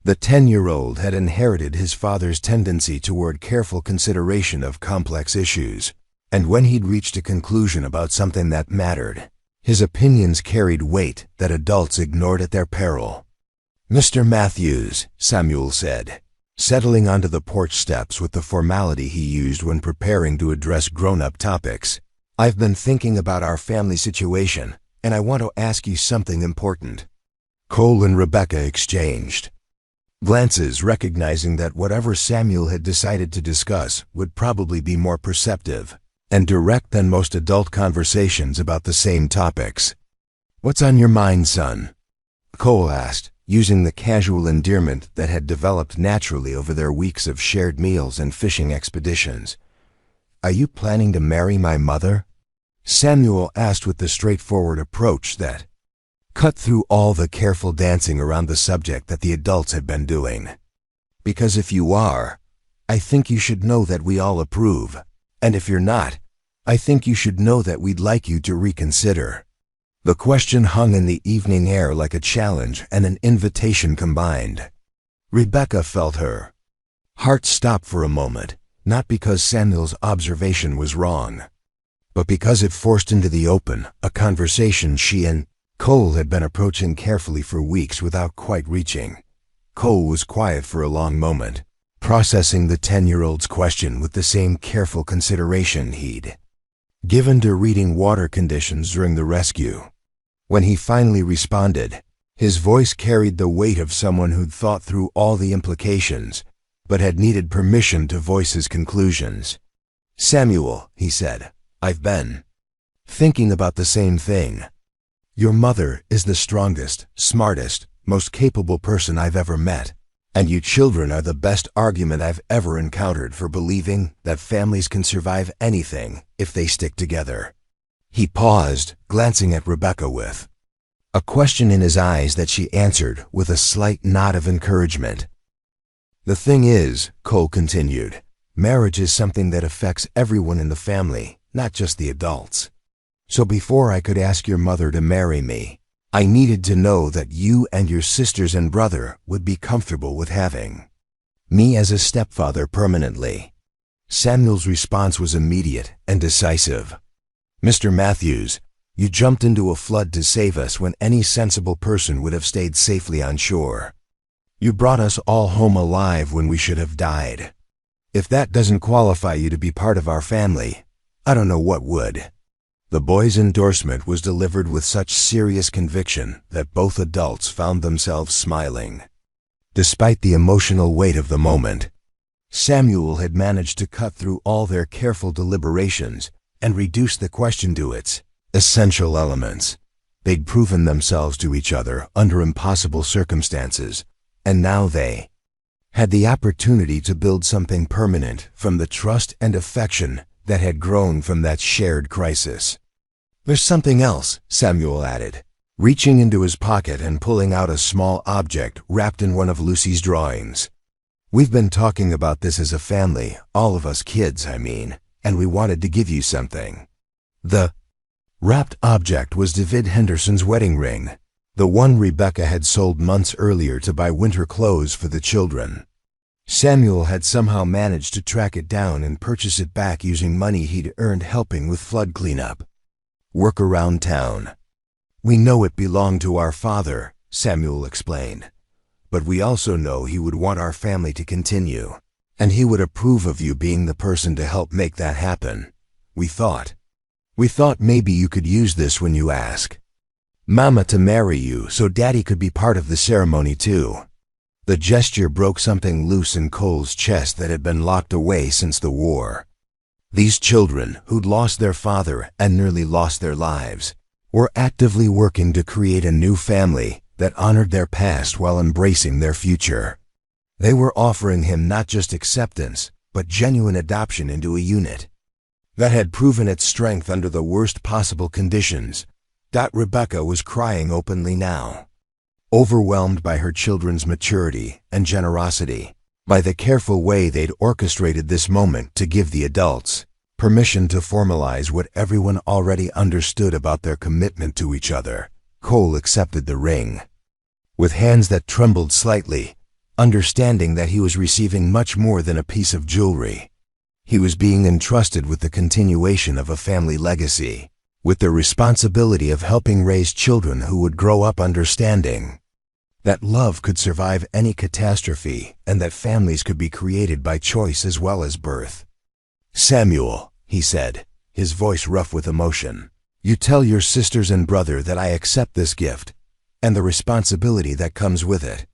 The 10-year-old had inherited his father's tendency toward careful consideration of complex issues, and when he'd reached a conclusion about something that mattered, his opinions carried weight that adults ignored at their peril. "Mr. Matthews," Samuel said, settling onto the porch steps with the formality he used when preparing to address grown-up topics, "I've been thinking about our family situation, and I want to ask you something important." Cole and Rebecca exchanged glances, recognizing that whatever Samuel had decided to discuss would probably be more perceptive and direct than most adult conversations about the same topics. "What's on your mind, son?" Cole asked, using the casual endearment that had developed naturally over their weeks of shared meals and fishing expeditions. "Are you planning to marry my mother?" Samuel asked with the straightforward approach that cut through all the careful dancing around the subject that the adults had been doing. "Because if you are, I think you should know that we all approve. And if you're not, I think you should know that we'd like you to reconsider." The question hung in the evening air like a challenge and an invitation combined. Rebecca felt her heart stop for a moment, not because Samuel's observation was wrong, but because it forced into the open a conversation she and Cole had been approaching carefully for weeks without quite reaching. Cole was quiet for a long moment, processing the 10-year-old's question with the same careful consideration he'd given to reading water conditions during the rescue. When he finally responded, his voice carried the weight of someone who'd thought through all the implications, but had needed permission to voice his conclusions. "Samuel," he said, "I've been thinking about the same thing. Your mother is the strongest, smartest, most capable person I've ever met, and you children are the best argument I've ever encountered for believing that families can survive anything if they stick together." He paused, glancing at Rebecca with a question in his eyes that she answered with a slight nod of encouragement. "The thing is," Cole continued, "marriage is something that affects everyone in the family, not just the adults. So before I could ask your mother to marry me, I needed to know that you and your sisters and brother would be comfortable with having me as a stepfather permanently." Samuel's response was immediate and decisive. "Mr. Matthews, you jumped into a flood to save us when any sensible person would have stayed safely on shore. You brought us all home alive when we should have died. If that doesn't qualify you to be part of our family, I don't know what would." The boy's endorsement was delivered with such serious conviction that both adults found themselves smiling. Despite the emotional weight of the moment, Samuel had managed to cut through all their careful deliberations and reduce the question to its essential elements. They'd proven themselves to each other under impossible circumstances, and now they had the opportunity to build something permanent from the trust and affection that had grown from that shared crisis. "There's something else," Samuel added, reaching into his pocket and pulling out a small object wrapped in one of Lucy's drawings. "We've been talking about this as a family, all of us kids, I mean, and we wanted to give you something." The wrapped object was David Henderson's wedding ring, the one Rebecca had sold months earlier to buy winter clothes for the children. Samuel had somehow managed to track it down and purchase it back using money he'd earned helping with flood cleanup. Work around town. We know it belonged to our father, Samuel explained. But we also know he would want our family to continue, and he would approve of you being the person to help make that happen. We thought maybe you could use this when you ask Mama to marry you so Daddy could be part of the ceremony too. The gesture broke something loose in Cole's chest that had been locked away since the war. These children, who'd lost their father and nearly lost their lives, were actively working to create a new family that honored their past while embracing their future. They were offering him not just acceptance, but genuine adoption into a unit that had proven its strength under the worst possible conditions. Rebecca was crying openly now, overwhelmed by her children's maturity and generosity, by the careful way they'd orchestrated this moment to give the adults permission to formalize what everyone already understood about their commitment to each other. Cole accepted the ring with hands that trembled slightly, understanding that he was receiving much more than a piece of jewelry. He was being entrusted with the continuation of a family legacy, with the responsibility of helping raise children who would grow up understanding that love could survive any catastrophe and that families could be created by choice as well as birth. Samuel, he said, his voice rough with emotion, you tell your sisters and brother that I accept this gift and the responsibility that comes with it.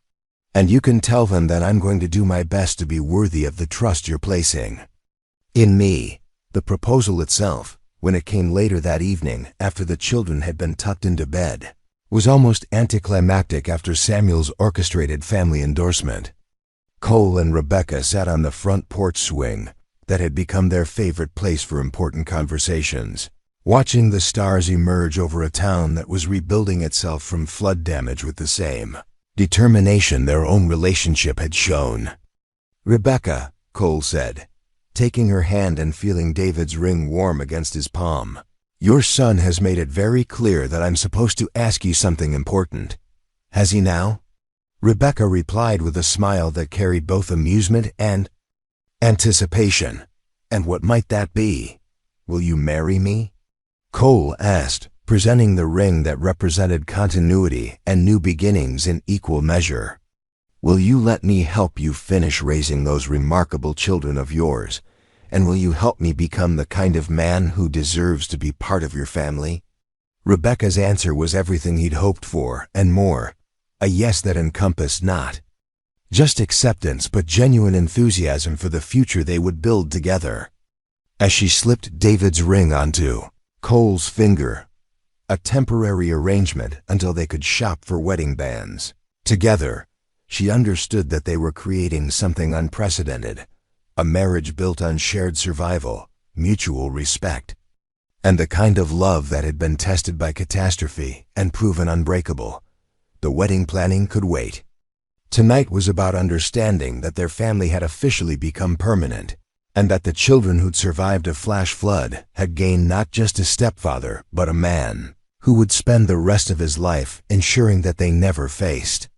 And you can tell them that I'm going to do my best to be worthy of the trust you're placing in me. The proposal itself, when it came later that evening after the children had been tucked into bed, was almost anticlimactic after Samuel's orchestrated family endorsement. Cole and Rebecca sat on the front porch swing that had become their favorite place for important conversations, watching the stars emerge over a town that was rebuilding itself from flood damage with the same determination their own relationship had shown. Rebecca, Cole said, taking her hand and feeling David's ring warm against his palm, your son has made it very clear that I'm supposed to ask you something important. Has he now? Rebecca replied with a smile that carried both amusement and anticipation. And what might that be? Will you marry me? Cole asked, presenting the ring that represented continuity and new beginnings in equal measure. Will you let me help you finish raising those remarkable children of yours? And will you help me become the kind of man who deserves to be part of your family? Rebecca's answer was everything he'd hoped for, and more. A yes that encompassed not just acceptance but genuine enthusiasm for the future they would build together. As she slipped David's ring onto Cole's finger, a temporary arrangement until they could shop for wedding bands together, she understood that they were creating something unprecedented, a marriage built on shared survival, mutual respect, and the kind of love that had been tested by catastrophe and proven unbreakable. The wedding planning could wait. Tonight was about understanding that their family had officially become permanent, and that the children who'd survived a flash flood had gained not just a stepfather, but a man who would spend the rest of his life ensuring that they never faced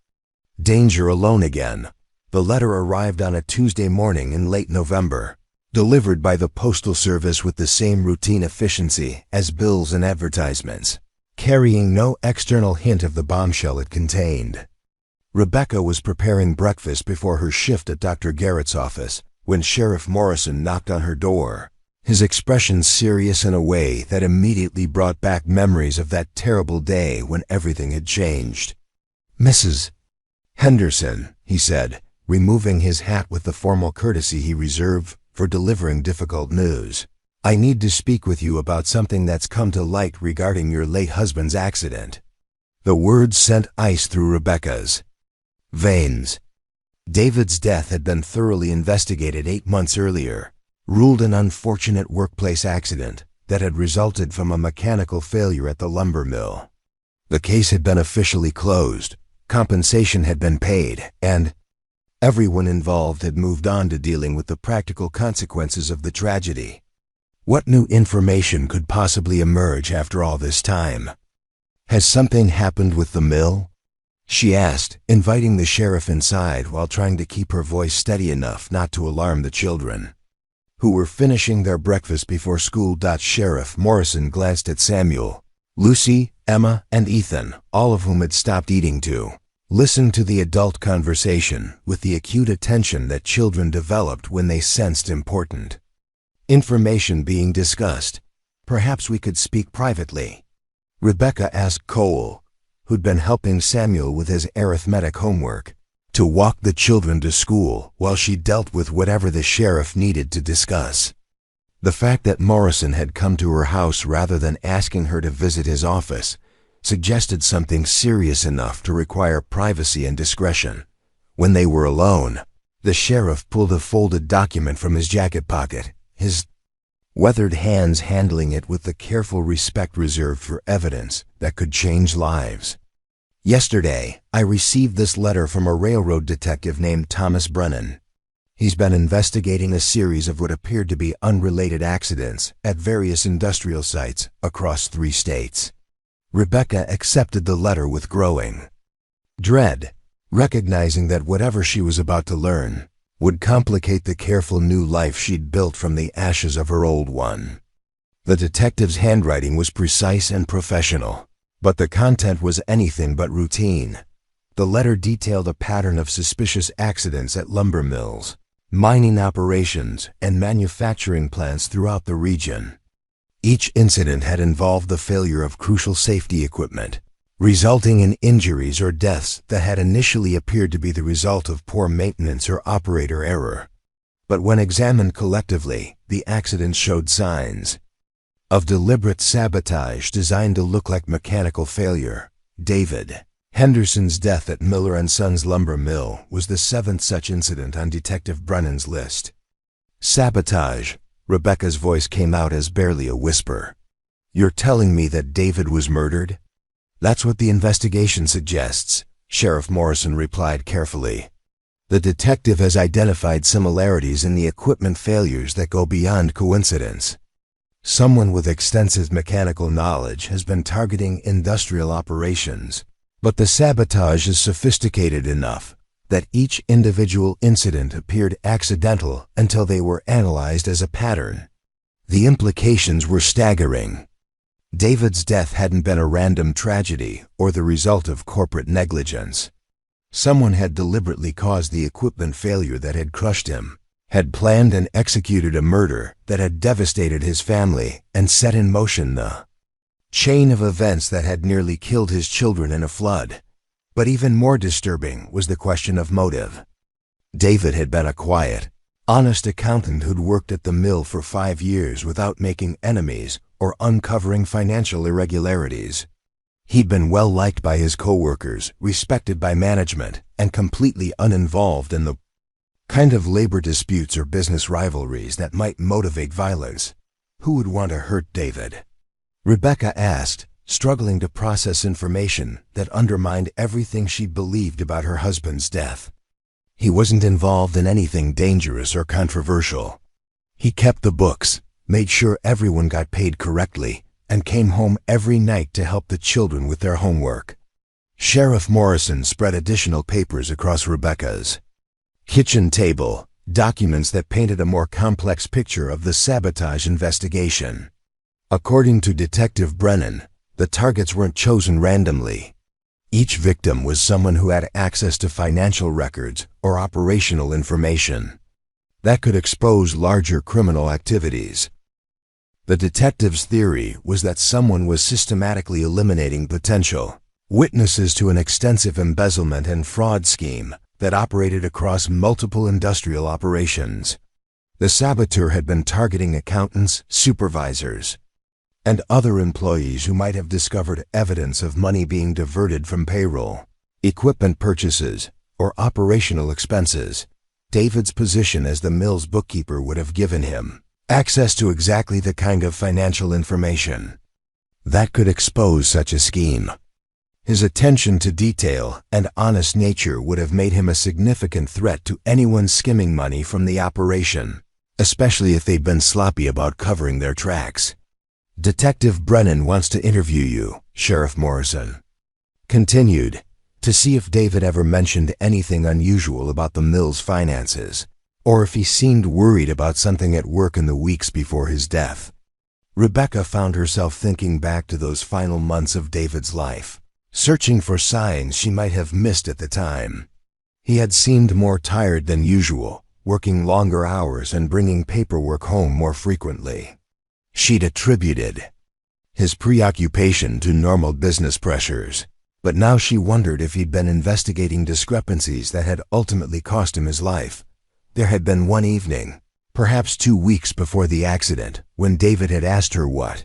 danger alone again. The letter arrived on a Tuesday morning in late November, delivered by the Postal Service with the same routine efficiency as bills and advertisements, carrying no external hint of the bombshell it contained. Rebecca was preparing breakfast before her shift at Dr. Garrett's office when Sheriff Morrison knocked on her door, his expression serious in a way that immediately brought back memories of that terrible day when everything had changed. Mrs. Henderson, he said, removing his hat with the formal courtesy he reserved for delivering difficult news. I need to speak with you about something that's come to light regarding your late husband's accident. The words sent ice through Rebecca's veins. David's death had been thoroughly investigated 8 months earlier, ruled an unfortunate workplace accident that had resulted from a mechanical failure at the lumber mill. The case had been officially closed, compensation had been paid, and everyone involved had moved on to dealing with the practical consequences of the tragedy. What new information could possibly emerge after all this time? Has something happened with the mill? she asked, inviting the sheriff inside while trying to keep her voice steady enough not to alarm the children, who were finishing their breakfast before school. Sheriff Morrison glanced at Samuel, Lucy, Emma, and Ethan, all of whom had stopped eating to listen to the adult conversation with the acute attention that children developed when they sensed important information being discussed. "Perhaps we could speak privately," Rebecca asked Cole, who'd been helping Samuel with his arithmetic homework, to walk the children to school while she dealt with whatever the sheriff needed to discuss. The fact that Morrison had come to her house rather than asking her to visit his office suggested something serious enough to require privacy and discretion. When they were alone, the sheriff pulled a folded document from his jacket pocket, his weathered hands handling it with the careful respect reserved for evidence that could change lives. "Yesterday, I received this letter from a railroad detective named Thomas Brennan. He's been investigating a series of what appeared to be unrelated accidents at various industrial sites across 3 states. Rebecca accepted the letter with growing dread, recognizing that whatever she was about to learn would complicate the careful new life she'd built from the ashes of her old one. The detective's handwriting was precise and professional, but the content was anything but routine. The letter detailed a pattern of suspicious accidents at lumber mills, mining operations, and manufacturing plants throughout the region. Each incident had involved the failure of crucial safety equipment, resulting in injuries or deaths that had initially appeared to be the result of poor maintenance or operator error. But when examined collectively, the accidents showed signs of deliberate sabotage designed to look like mechanical failure. David Henderson's death at Miller & Sons lumber mill was the 7th such incident on Detective Brennan's list. "Sabotage," Rebecca's voice came out as barely a whisper. "You're telling me that David was murdered?" "That's what the investigation suggests," Sheriff Morrison replied carefully. "The detective has identified similarities in the equipment failures that go beyond coincidence. Someone with extensive mechanical knowledge has been targeting industrial operations, but the sabotage is sophisticated enough that each individual incident appeared accidental until they were analyzed as a pattern. The implications were staggering. David's death hadn't been a random tragedy or the result of corporate negligence. Someone had deliberately caused the equipment failure that had crushed him, had planned and executed a murder that had devastated his family and set in motion the chain of events that had nearly killed his children in a flood. But even more disturbing was the question of motive. David had been a quiet, honest accountant who'd worked at the mill for 5 years without making enemies or uncovering financial irregularities. He'd been well liked by his coworkers, respected by management, and completely uninvolved in the kind of labor disputes or business rivalries that might motivate violence. Who would want to hurt David? Rebecca asked, struggling to process information that undermined everything she believed about her husband's death. He wasn't involved in anything dangerous or controversial. He kept the books, made sure everyone got paid correctly, and came home every night to help the children with their homework. Sheriff Morrison spread additional papers across Rebecca's kitchen table, documents that painted a more complex picture of the sabotage investigation. According to Detective Brennan, the targets weren't chosen randomly. Each victim was someone who had access to financial records or operational information that could expose larger criminal activities. The detective's theory was that someone was systematically eliminating potential witnesses to an extensive embezzlement and fraud scheme that operated across multiple industrial operations. The saboteur had been targeting accountants, supervisors, and other employees who might have discovered evidence of money being diverted from payroll, equipment purchases, or operational expenses. David's position as the mill's bookkeeper would have given him access to exactly the kind of financial information that could expose such a scheme. His attention to detail and honest nature would have made him a significant threat to anyone skimming money from the operation, especially if they'd been sloppy about covering their tracks. "Detective Brennan wants to interview you," Sheriff Morrison continued, to see if David ever mentioned anything unusual about the mill's finances, or if he seemed worried about something at work in the weeks before his death. Rebecca found herself thinking back to those final months of David's life, searching for signs she might have missed at the time. He had seemed more tired than usual, working longer hours and bringing paperwork home more frequently. She'd attributed his preoccupation to normal business pressures, but now she wondered if he'd been investigating discrepancies that had ultimately cost him his life. There had been one evening, perhaps 2 weeks before the accident, when David had asked her what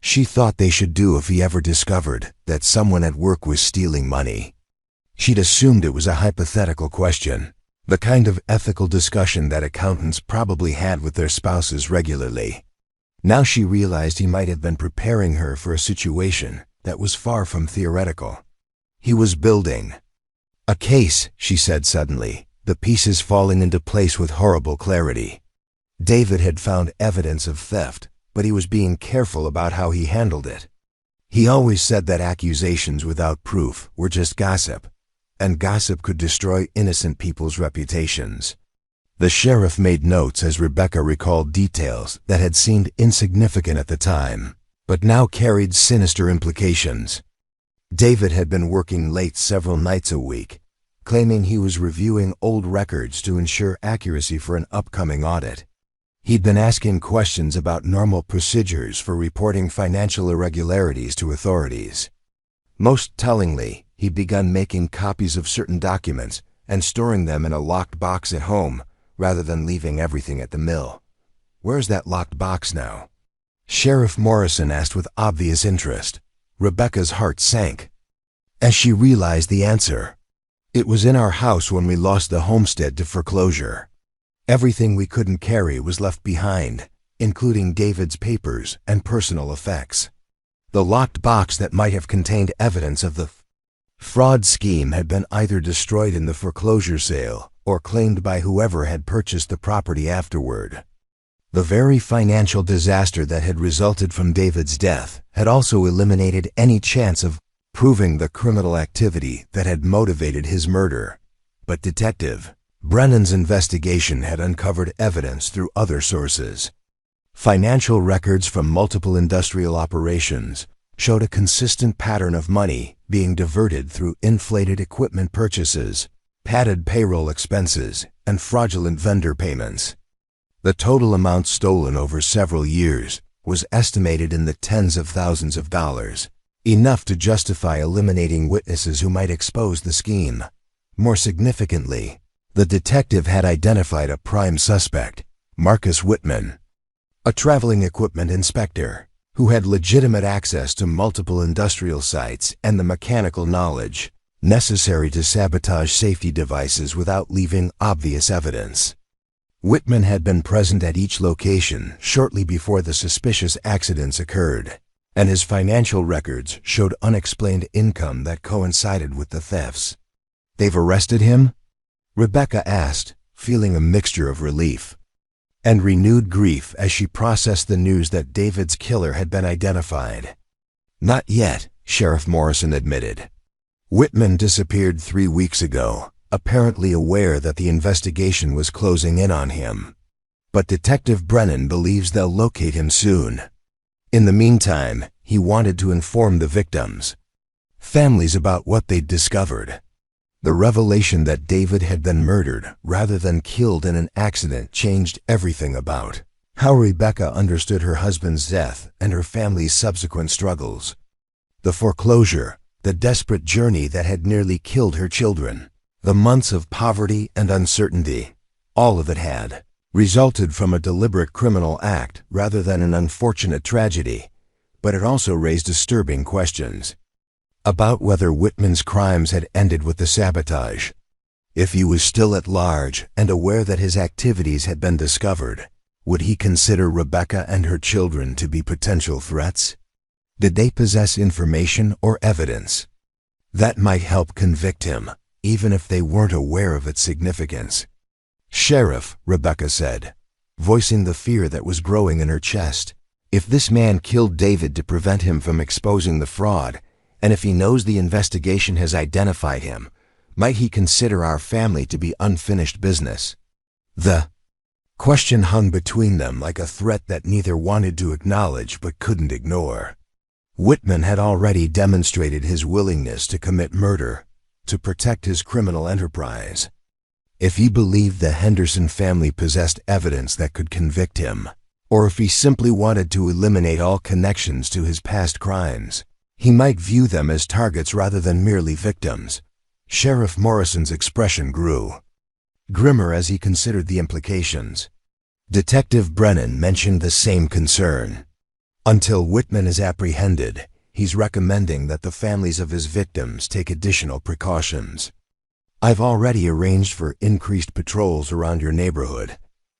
she thought they should do if he ever discovered that someone at work was stealing money. She'd assumed it was a hypothetical question, the kind of ethical discussion that accountants probably had with their spouses regularly. Now she realized he might have been preparing her for a situation that was far from theoretical. He was building a case, she said suddenly, the pieces falling into place with horrible clarity. David had found evidence of theft, but he was being careful about how he handled it. He always said that accusations without proof were just gossip, and gossip could destroy innocent people's reputations. The sheriff made notes as Rebecca recalled details that had seemed insignificant at the time, but now carried sinister implications. David had been working late several nights a week, claiming he was reviewing old records to ensure accuracy for an upcoming audit. He'd been asking questions about normal procedures for reporting financial irregularities to authorities. Most tellingly, he'd begun making copies of certain documents and storing them in a locked box at home, rather than leaving everything at the mill. "Where's that locked box now?" Sheriff Morrison asked with obvious interest. Rebecca's heart sank as she realized the answer. "It was in our house when we lost the homestead to foreclosure. Everything we couldn't carry was left behind, including David's papers and personal effects. The locked box that might have contained evidence of the fraud scheme had been either destroyed in the foreclosure sale or claimed by whoever had purchased the property afterward. The very financial disaster that had resulted from David's death had also eliminated any chance of proving the criminal activity that had motivated his murder. But Detective Brennan's investigation had uncovered evidence through other sources. Financial records from multiple industrial operations showed a consistent pattern of money being diverted through inflated equipment purchases, padded payroll expenses, and fraudulent vendor payments. The total amount stolen over several years was estimated in the tens of thousands of dollars, enough to justify eliminating witnesses who might expose the scheme. More significantly, the detective had identified a prime suspect, Marcus Whitman, a traveling equipment inspector who had legitimate access to multiple industrial sites and the mechanical knowledge necessary to sabotage safety devices without leaving obvious evidence. Whitman had been present at each location shortly before the suspicious accidents occurred, and his financial records showed unexplained income that coincided with the thefts. "They've arrested him?" Rebecca asked, feeling a mixture of relief and renewed grief as she processed the news that David's killer had been identified. "Not yet," Sheriff Morrison admitted. "Whitman disappeared 3 weeks ago, apparently aware that the investigation was closing in on him. But Detective Brennan believes they'll locate him soon. In the meantime, he wanted to inform the victims' families about what they'd discovered. The revelation that David had been murdered rather than killed in an accident changed everything about how Rebecca understood her husband's death and her family's subsequent struggles. The foreclosure, the desperate journey that had nearly killed her children, the months of poverty and uncertainty, all of it had resulted from a deliberate criminal act rather than an unfortunate tragedy, but it also raised disturbing questions about whether Whitman's crimes had ended with the sabotage. If he was still at large and aware that his activities had been discovered, would he consider Rebecca and her children to be potential threats? Did they possess information or evidence that might help convict him, even if they weren't aware of its significance? "Sheriff," Rebecca said, voicing the fear that was growing in her chest, "if this man killed David to prevent him from exposing the fraud, And if he knows the investigation has identified him, might he consider our family to be unfinished business? The question hung between them like a threat that neither wanted to acknowledge but couldn't ignore. Whitman had already demonstrated his willingness to commit murder to protect his criminal enterprise. If he believed the Henderson family possessed evidence that could convict him, or if he simply wanted to eliminate all connections to his past crimes, he might view them as targets rather than merely victims. Sheriff Morrison's expression grew grimmer as he considered the implications. Detective Brennan mentioned the same concern. Until Whitman is apprehended, he's recommending that the families of his victims take additional precautions. I've already arranged for increased patrols around your neighborhood,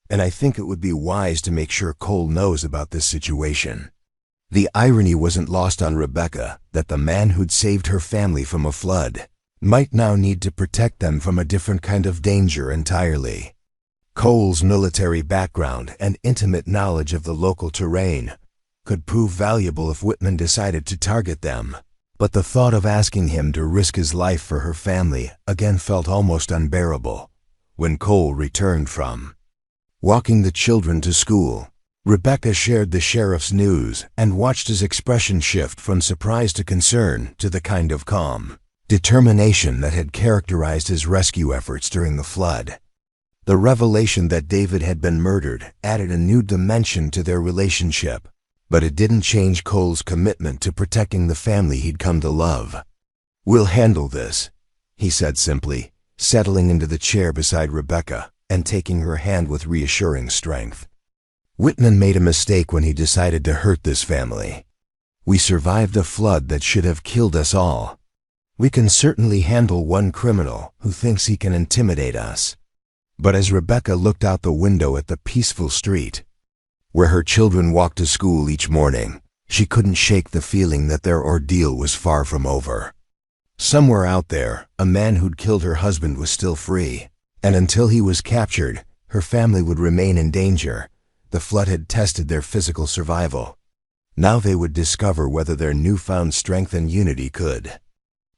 and I think it would be wise to make sure Cole knows about this situation. The irony wasn't lost on Rebecca that the man who'd saved her family from a flood might now need to protect them from a different kind of danger entirely. Cole's military background and intimate knowledge of the local terrain could prove valuable if Whitman decided to target them, but the thought of asking him to risk his life for her family again felt almost unbearable. When Cole returned from walking the children to school, Rebecca shared the sheriff's news and watched his expression shift from surprise to concern to the kind of calm determination that had characterized his rescue efforts during the flood. The revelation that David had been murdered added a new dimension to their relationship, but it didn't change Cole's commitment to protecting the family he'd come to love. "We'll handle this," he said simply, settling into the chair beside Rebecca and taking her hand with reassuring strength. Whitman made a mistake when he decided to hurt this family. We survived a flood that should have killed us all. We can certainly handle one criminal who thinks he can intimidate us. But as Rebecca looked out the window at the peaceful street, where her children walked to school each morning, she couldn't shake the feeling that their ordeal was far from over. Somewhere out there, a man who'd killed her husband was still free, and until he was captured, her family would remain in danger. The flood had tested their physical survival. Now they would discover whether their newfound strength and unity could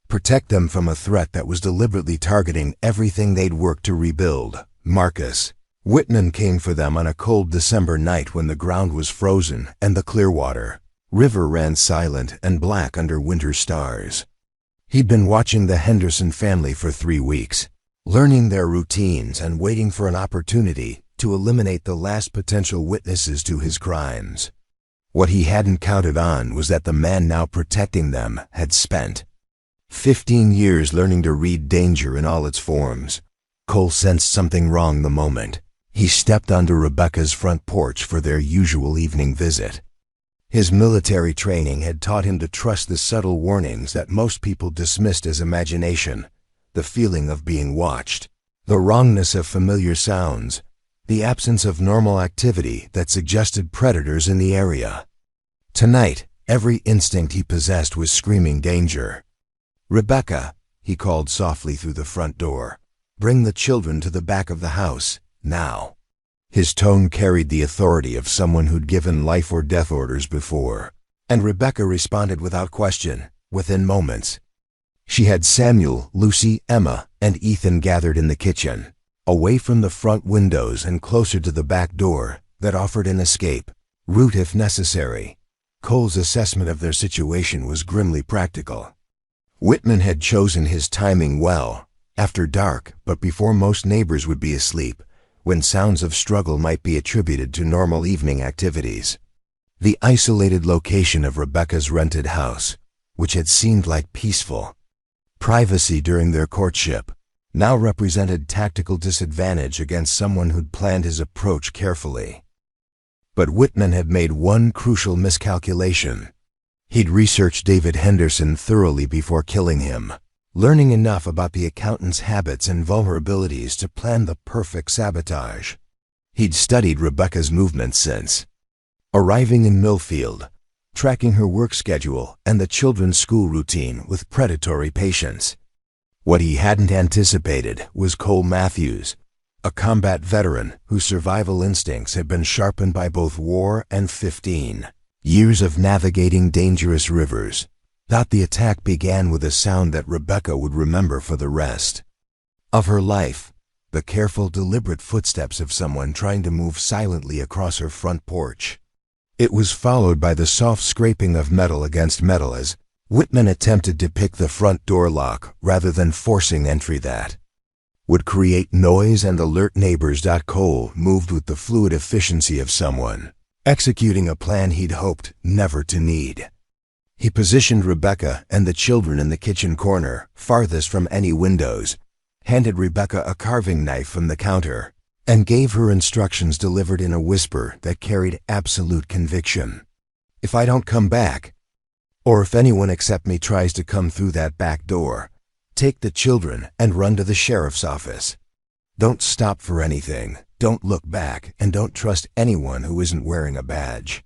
protect them from a threat that was deliberately targeting everything they'd worked to rebuild. Marcus. Whitman came for them on a cold December night when the ground was frozen and the Clearwater River ran silent and black under winter stars. He'd been watching the Henderson family for 3 weeks, learning their routines and waiting for an opportunity to eliminate the last potential witnesses to his crimes. What he hadn't counted on was that the man now protecting them had spent 15 years learning to read danger in all its forms. Cole sensed something wrong the moment he stepped onto Rebecca's front porch for their usual evening visit. His military training had taught him to trust the subtle warnings that most people dismissed as imagination, the feeling of being watched, the wrongness of familiar sounds, the absence of normal activity that suggested predators in the area. Tonight, every instinct he possessed was screaming danger. "Rebecca," he called softly through the front door, "bring the children to the back of the house, now." His tone carried the authority of someone who'd given life or death orders before, and Rebecca responded without question, within moments. She had Samuel, Lucy, Emma, and Ethan gathered in the kitchen, away from the front windows and closer to the back door that offered an escape route if necessary. Cole's assessment of their situation was grimly practical. Whitman had chosen his timing well, after dark but before most neighbors would be asleep, when sounds of struggle might be attributed to normal evening activities. The isolated location of Rebecca's rented house, which had seemed like peaceful privacy during their courtship, now represented tactical disadvantage against someone who'd planned his approach carefully. But Whitman had made one crucial miscalculation. He'd researched David Henderson thoroughly before killing him, learning enough about the accountant's habits and vulnerabilities to plan the perfect sabotage. He'd studied Rebecca's movements since arriving in Millfield, tracking her work schedule and the children's school routine with predatory patience. What he hadn't anticipated was Cole Matthews, a combat veteran whose survival instincts had been sharpened by both war and 15 years of navigating dangerous rivers. The attack began with a sound that Rebecca would remember for the rest of her life. The careful, deliberate footsteps of someone trying to move silently across her front porch. It was followed by the soft scraping of metal against metal as Whitman attempted to pick the front door lock rather than forcing entry that would create noise and alert neighbors. Cole moved with the fluid efficiency of someone executing a plan he'd hoped never to need. He positioned Rebecca and the children in the kitchen corner, farthest from any windows, handed Rebecca a carving knife from the counter, and gave her instructions delivered in a whisper that carried absolute conviction. "If I don't come back, or if anyone except me tries to come through that back door, take the children and run to the sheriff's office. Don't stop for anything, don't look back, and don't trust anyone who isn't wearing a badge."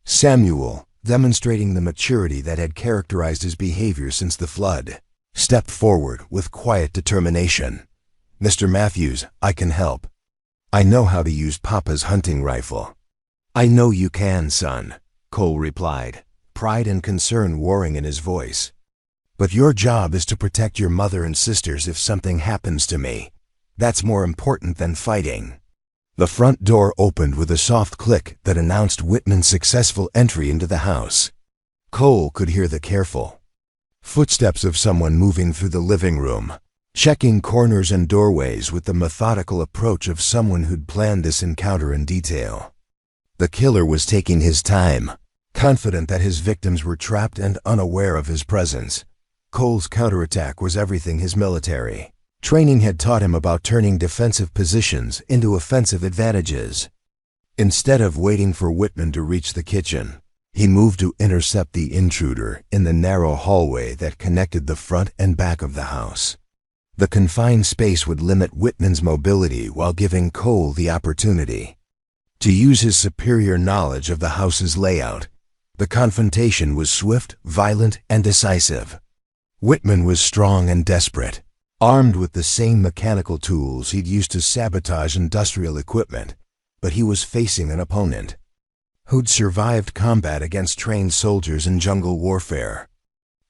Samuel, demonstrating the maturity that had characterized his behavior since the flood, stepped forward with quiet determination. "Mr. Matthews, I can help. I know how to use Papa's hunting rifle." "I know you can, son," Cole replied, pride and concern warring in his voice. "But your job is to protect your mother and sisters if something happens to me. That's more important than fighting." The front door opened with a soft click that announced Whitman's successful entry into the house. Cole could hear the careful footsteps of someone moving through the living room, checking corners and doorways with the methodical approach of someone who'd planned this encounter in detail. The killer was taking his time, confident that his victims were trapped and unaware of his presence. Cole's counterattack was everything his military training had taught him about turning defensive positions into offensive advantages. Instead of waiting for Whitman to reach the kitchen, he moved to intercept the intruder in the narrow hallway that connected the front and back of the house. The confined space would limit Whitman's mobility while giving Cole the opportunity to use his superior knowledge of the house's layout. The confrontation was swift, violent, and decisive. Whitman was strong and desperate, armed with the same mechanical tools he'd used to sabotage industrial equipment, but he was facing an opponent who'd survived combat against trained soldiers in jungle warfare.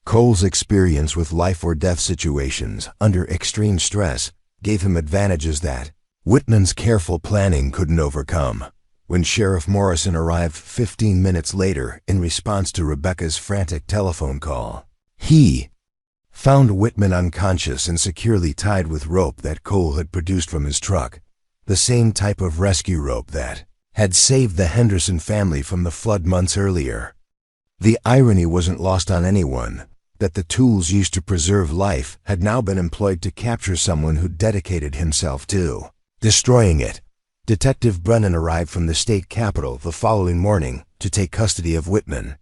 Cole's experience with life-or-death situations under extreme stress gave him advantages that Whitman's careful planning couldn't overcome. When Sheriff Morrison arrived 15 minutes later in response to Rebecca's frantic telephone call, he found Whitman unconscious and securely tied with rope that Cole had produced from his truck, the same type of rescue rope that had saved the Henderson family from the flood months earlier. The irony wasn't lost on anyone that the tools used to preserve life had now been employed to capture someone who dedicated himself to destroying it. Detective Brennan arrived from the state capitol the following morning to take custody of Whitman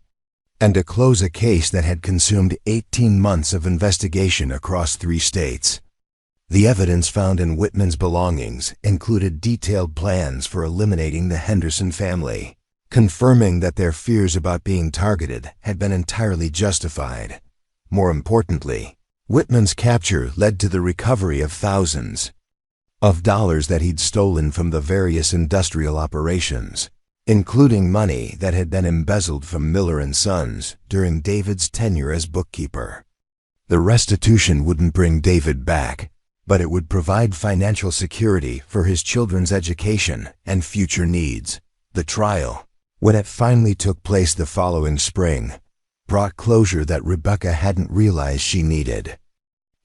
and to close a case that had consumed 18 months of investigation across 3 states. The evidence found in Whitman's belongings included detailed plans for eliminating the Henderson family, confirming that their fears about being targeted had been entirely justified. More importantly, Whitman's capture led to the recovery of thousands of dollars that he'd stolen from the various industrial operations, including money that had been embezzled from Miller and Sons during David's tenure as bookkeeper. The restitution wouldn't bring David back, but it would provide financial security for his children's education and future needs. The trial, when it finally took place the following spring, brought closure that Rebecca hadn't realized she needed.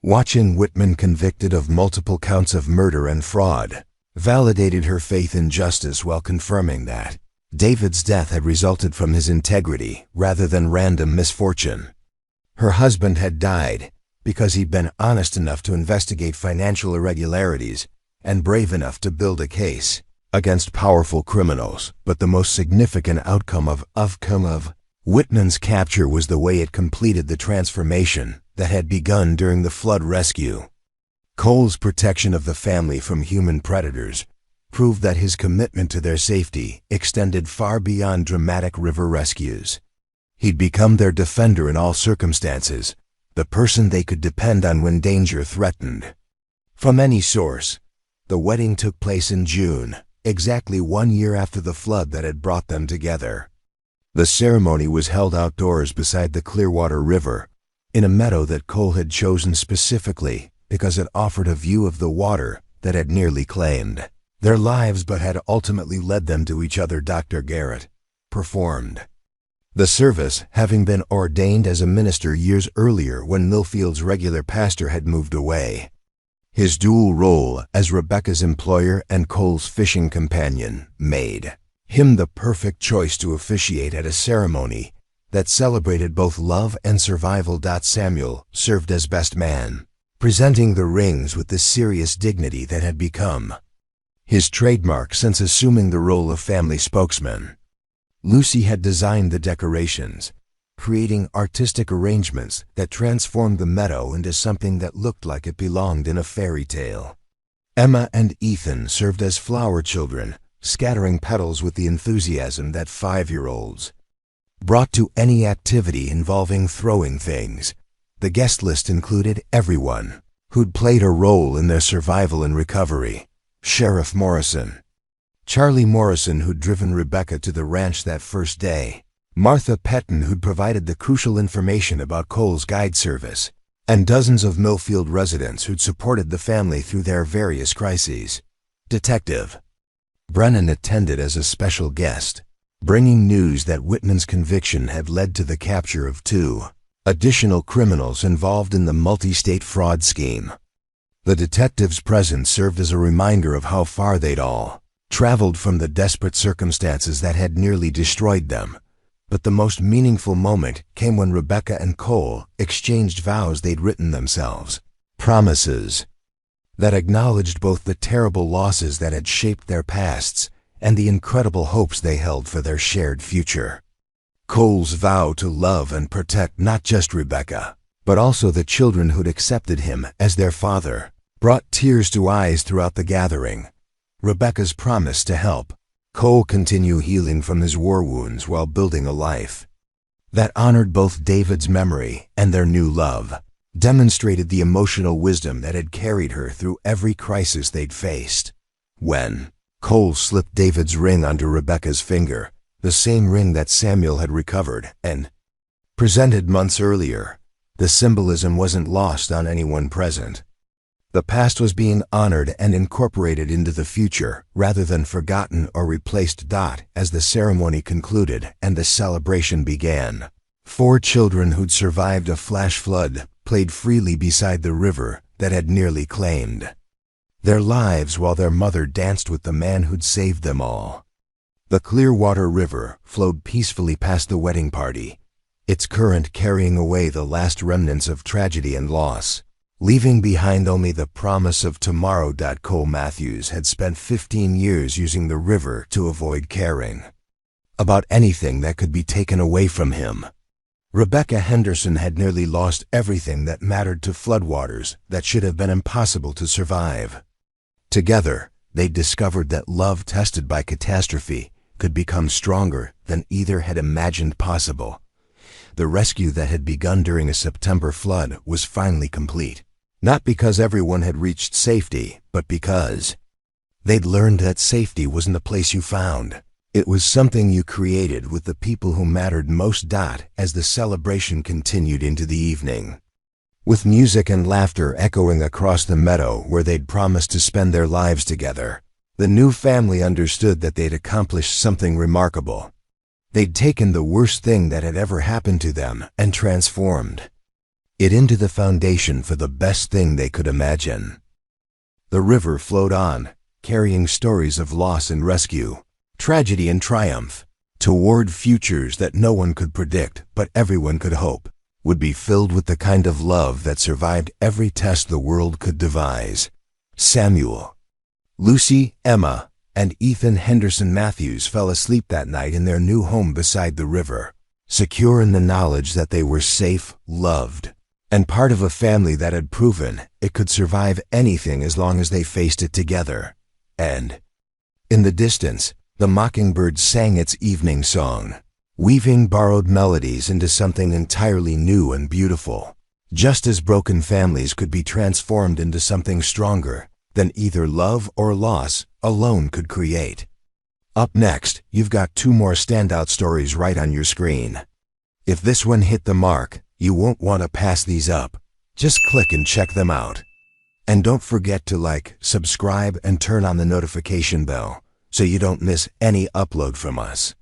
Watching Whitman convicted of multiple counts of murder and fraud validated her faith in justice while confirming that David's death had resulted from his integrity rather than random misfortune. Her husband had died because he'd been honest enough to investigate financial irregularities and brave enough to build a case against powerful criminals. But the most significant outcome of Whitman's capture was the way it completed the transformation that had begun during the flood rescue. Cole's protection of the family from human predators proved that his commitment to their safety extended far beyond dramatic river rescues. He'd become their defender in all circumstances, the person they could depend on when danger threatened. From any source, the wedding took place in June, exactly 1 year after the flood that had brought them together. The ceremony was held outdoors beside the Clearwater River, in a meadow that Cole had chosen specifically because it offered a view of the water that had nearly claimed their lives but had ultimately led them to each other. Dr. Garrett performed the service, having been ordained as a minister years earlier when Millfield's regular pastor had moved away. His dual role as Rebecca's employer and Cole's fishing companion made him the perfect choice to officiate at a ceremony that celebrated both love and survival. Samuel served as best man, presenting the rings with the serious dignity that had become his trademark since assuming the role of family spokesman. Lucy had designed the decorations, creating artistic arrangements that transformed the meadow into something that looked like it belonged in a fairy tale. Emma and Ethan served as flower children, scattering petals with the enthusiasm that 5-year-olds brought to any activity involving throwing things. The guest list included everyone who'd played a role in their survival and recovery. Sheriff Morrison, Charlie Morrison, who'd driven Rebecca to the ranch that first day, Martha Petton, who'd provided the crucial information about Cole's guide service, and dozens of Millfield residents who'd supported the family through their various crises. Detective Brennan attended as a special guest, bringing news that Whitman's conviction had led to the capture of 2 additional criminals involved in the multi-state fraud scheme. The detective's presence served as a reminder of how far they'd all traveled from the desperate circumstances that had nearly destroyed them. But the most meaningful moment came when Rebecca and Cole exchanged vows they'd written themselves, promises that acknowledged both the terrible losses that had shaped their pasts and the incredible hopes they held for their shared future. Cole's vow to love and protect not just Rebecca, but also the children who'd accepted him as their father, brought tears to eyes throughout the gathering. Rebecca's promise to help Cole continue healing from his war wounds while building a life that honored both David's memory and their new love demonstrated the emotional wisdom that had carried her through every crisis they'd faced. When Cole slipped David's ring onto Rebecca's finger, the same ring that Samuel had recovered and presented months earlier, the symbolism wasn't lost on anyone present. The past was being honored and incorporated into the future rather than forgotten or replaced. As the ceremony concluded and the celebration began, 4 children who'd survived a flash flood played freely beside the river that had nearly claimed their lives while their mother danced with the man who'd saved them all. The Clearwater River flowed peacefully past the wedding party, its current carrying away the last remnants of tragedy and loss, leaving behind only the promise of tomorrow. Cole Matthews had spent 15 years using the river to avoid caring about anything that could be taken away from him. Rebecca Henderson had nearly lost everything that mattered to floodwaters that should have been impossible to survive. Together, they discovered that love tested by catastrophe could become stronger than either had imagined possible. The rescue that had begun during a September flood was finally complete, not because everyone had reached safety, but because they'd learned that safety wasn't a place you found. It was something you created with the people who mattered most. As the celebration continued into the evening, with music and laughter echoing across the meadow where they'd promised to spend their lives together, the new family understood that they'd accomplished something remarkable. They'd taken the worst thing that had ever happened to them and transformed it into the foundation for the best thing they could imagine. The river flowed on, carrying stories of loss and rescue, tragedy and triumph, toward futures that no one could predict but everyone could hope would be filled with the kind of love that survived every test the world could devise. Samuel, Lucy, Emma, and Ethan Henderson Matthews fell asleep that night in their new home beside the river, secure in the knowledge that they were safe, loved, and part of a family that had proven it could survive anything as long as they faced it together. And in the distance, the mockingbird sang its evening song, weaving borrowed melodies into something entirely new and beautiful, just as broken families could be transformed into something stronger than either love or loss alone could create. Up next, you've got two more standout stories right on your screen. If this one hit the mark, you won't want to pass these up. Just click and check them out. And don't forget to like, subscribe, and turn on the notification bell so you don't miss any upload from us.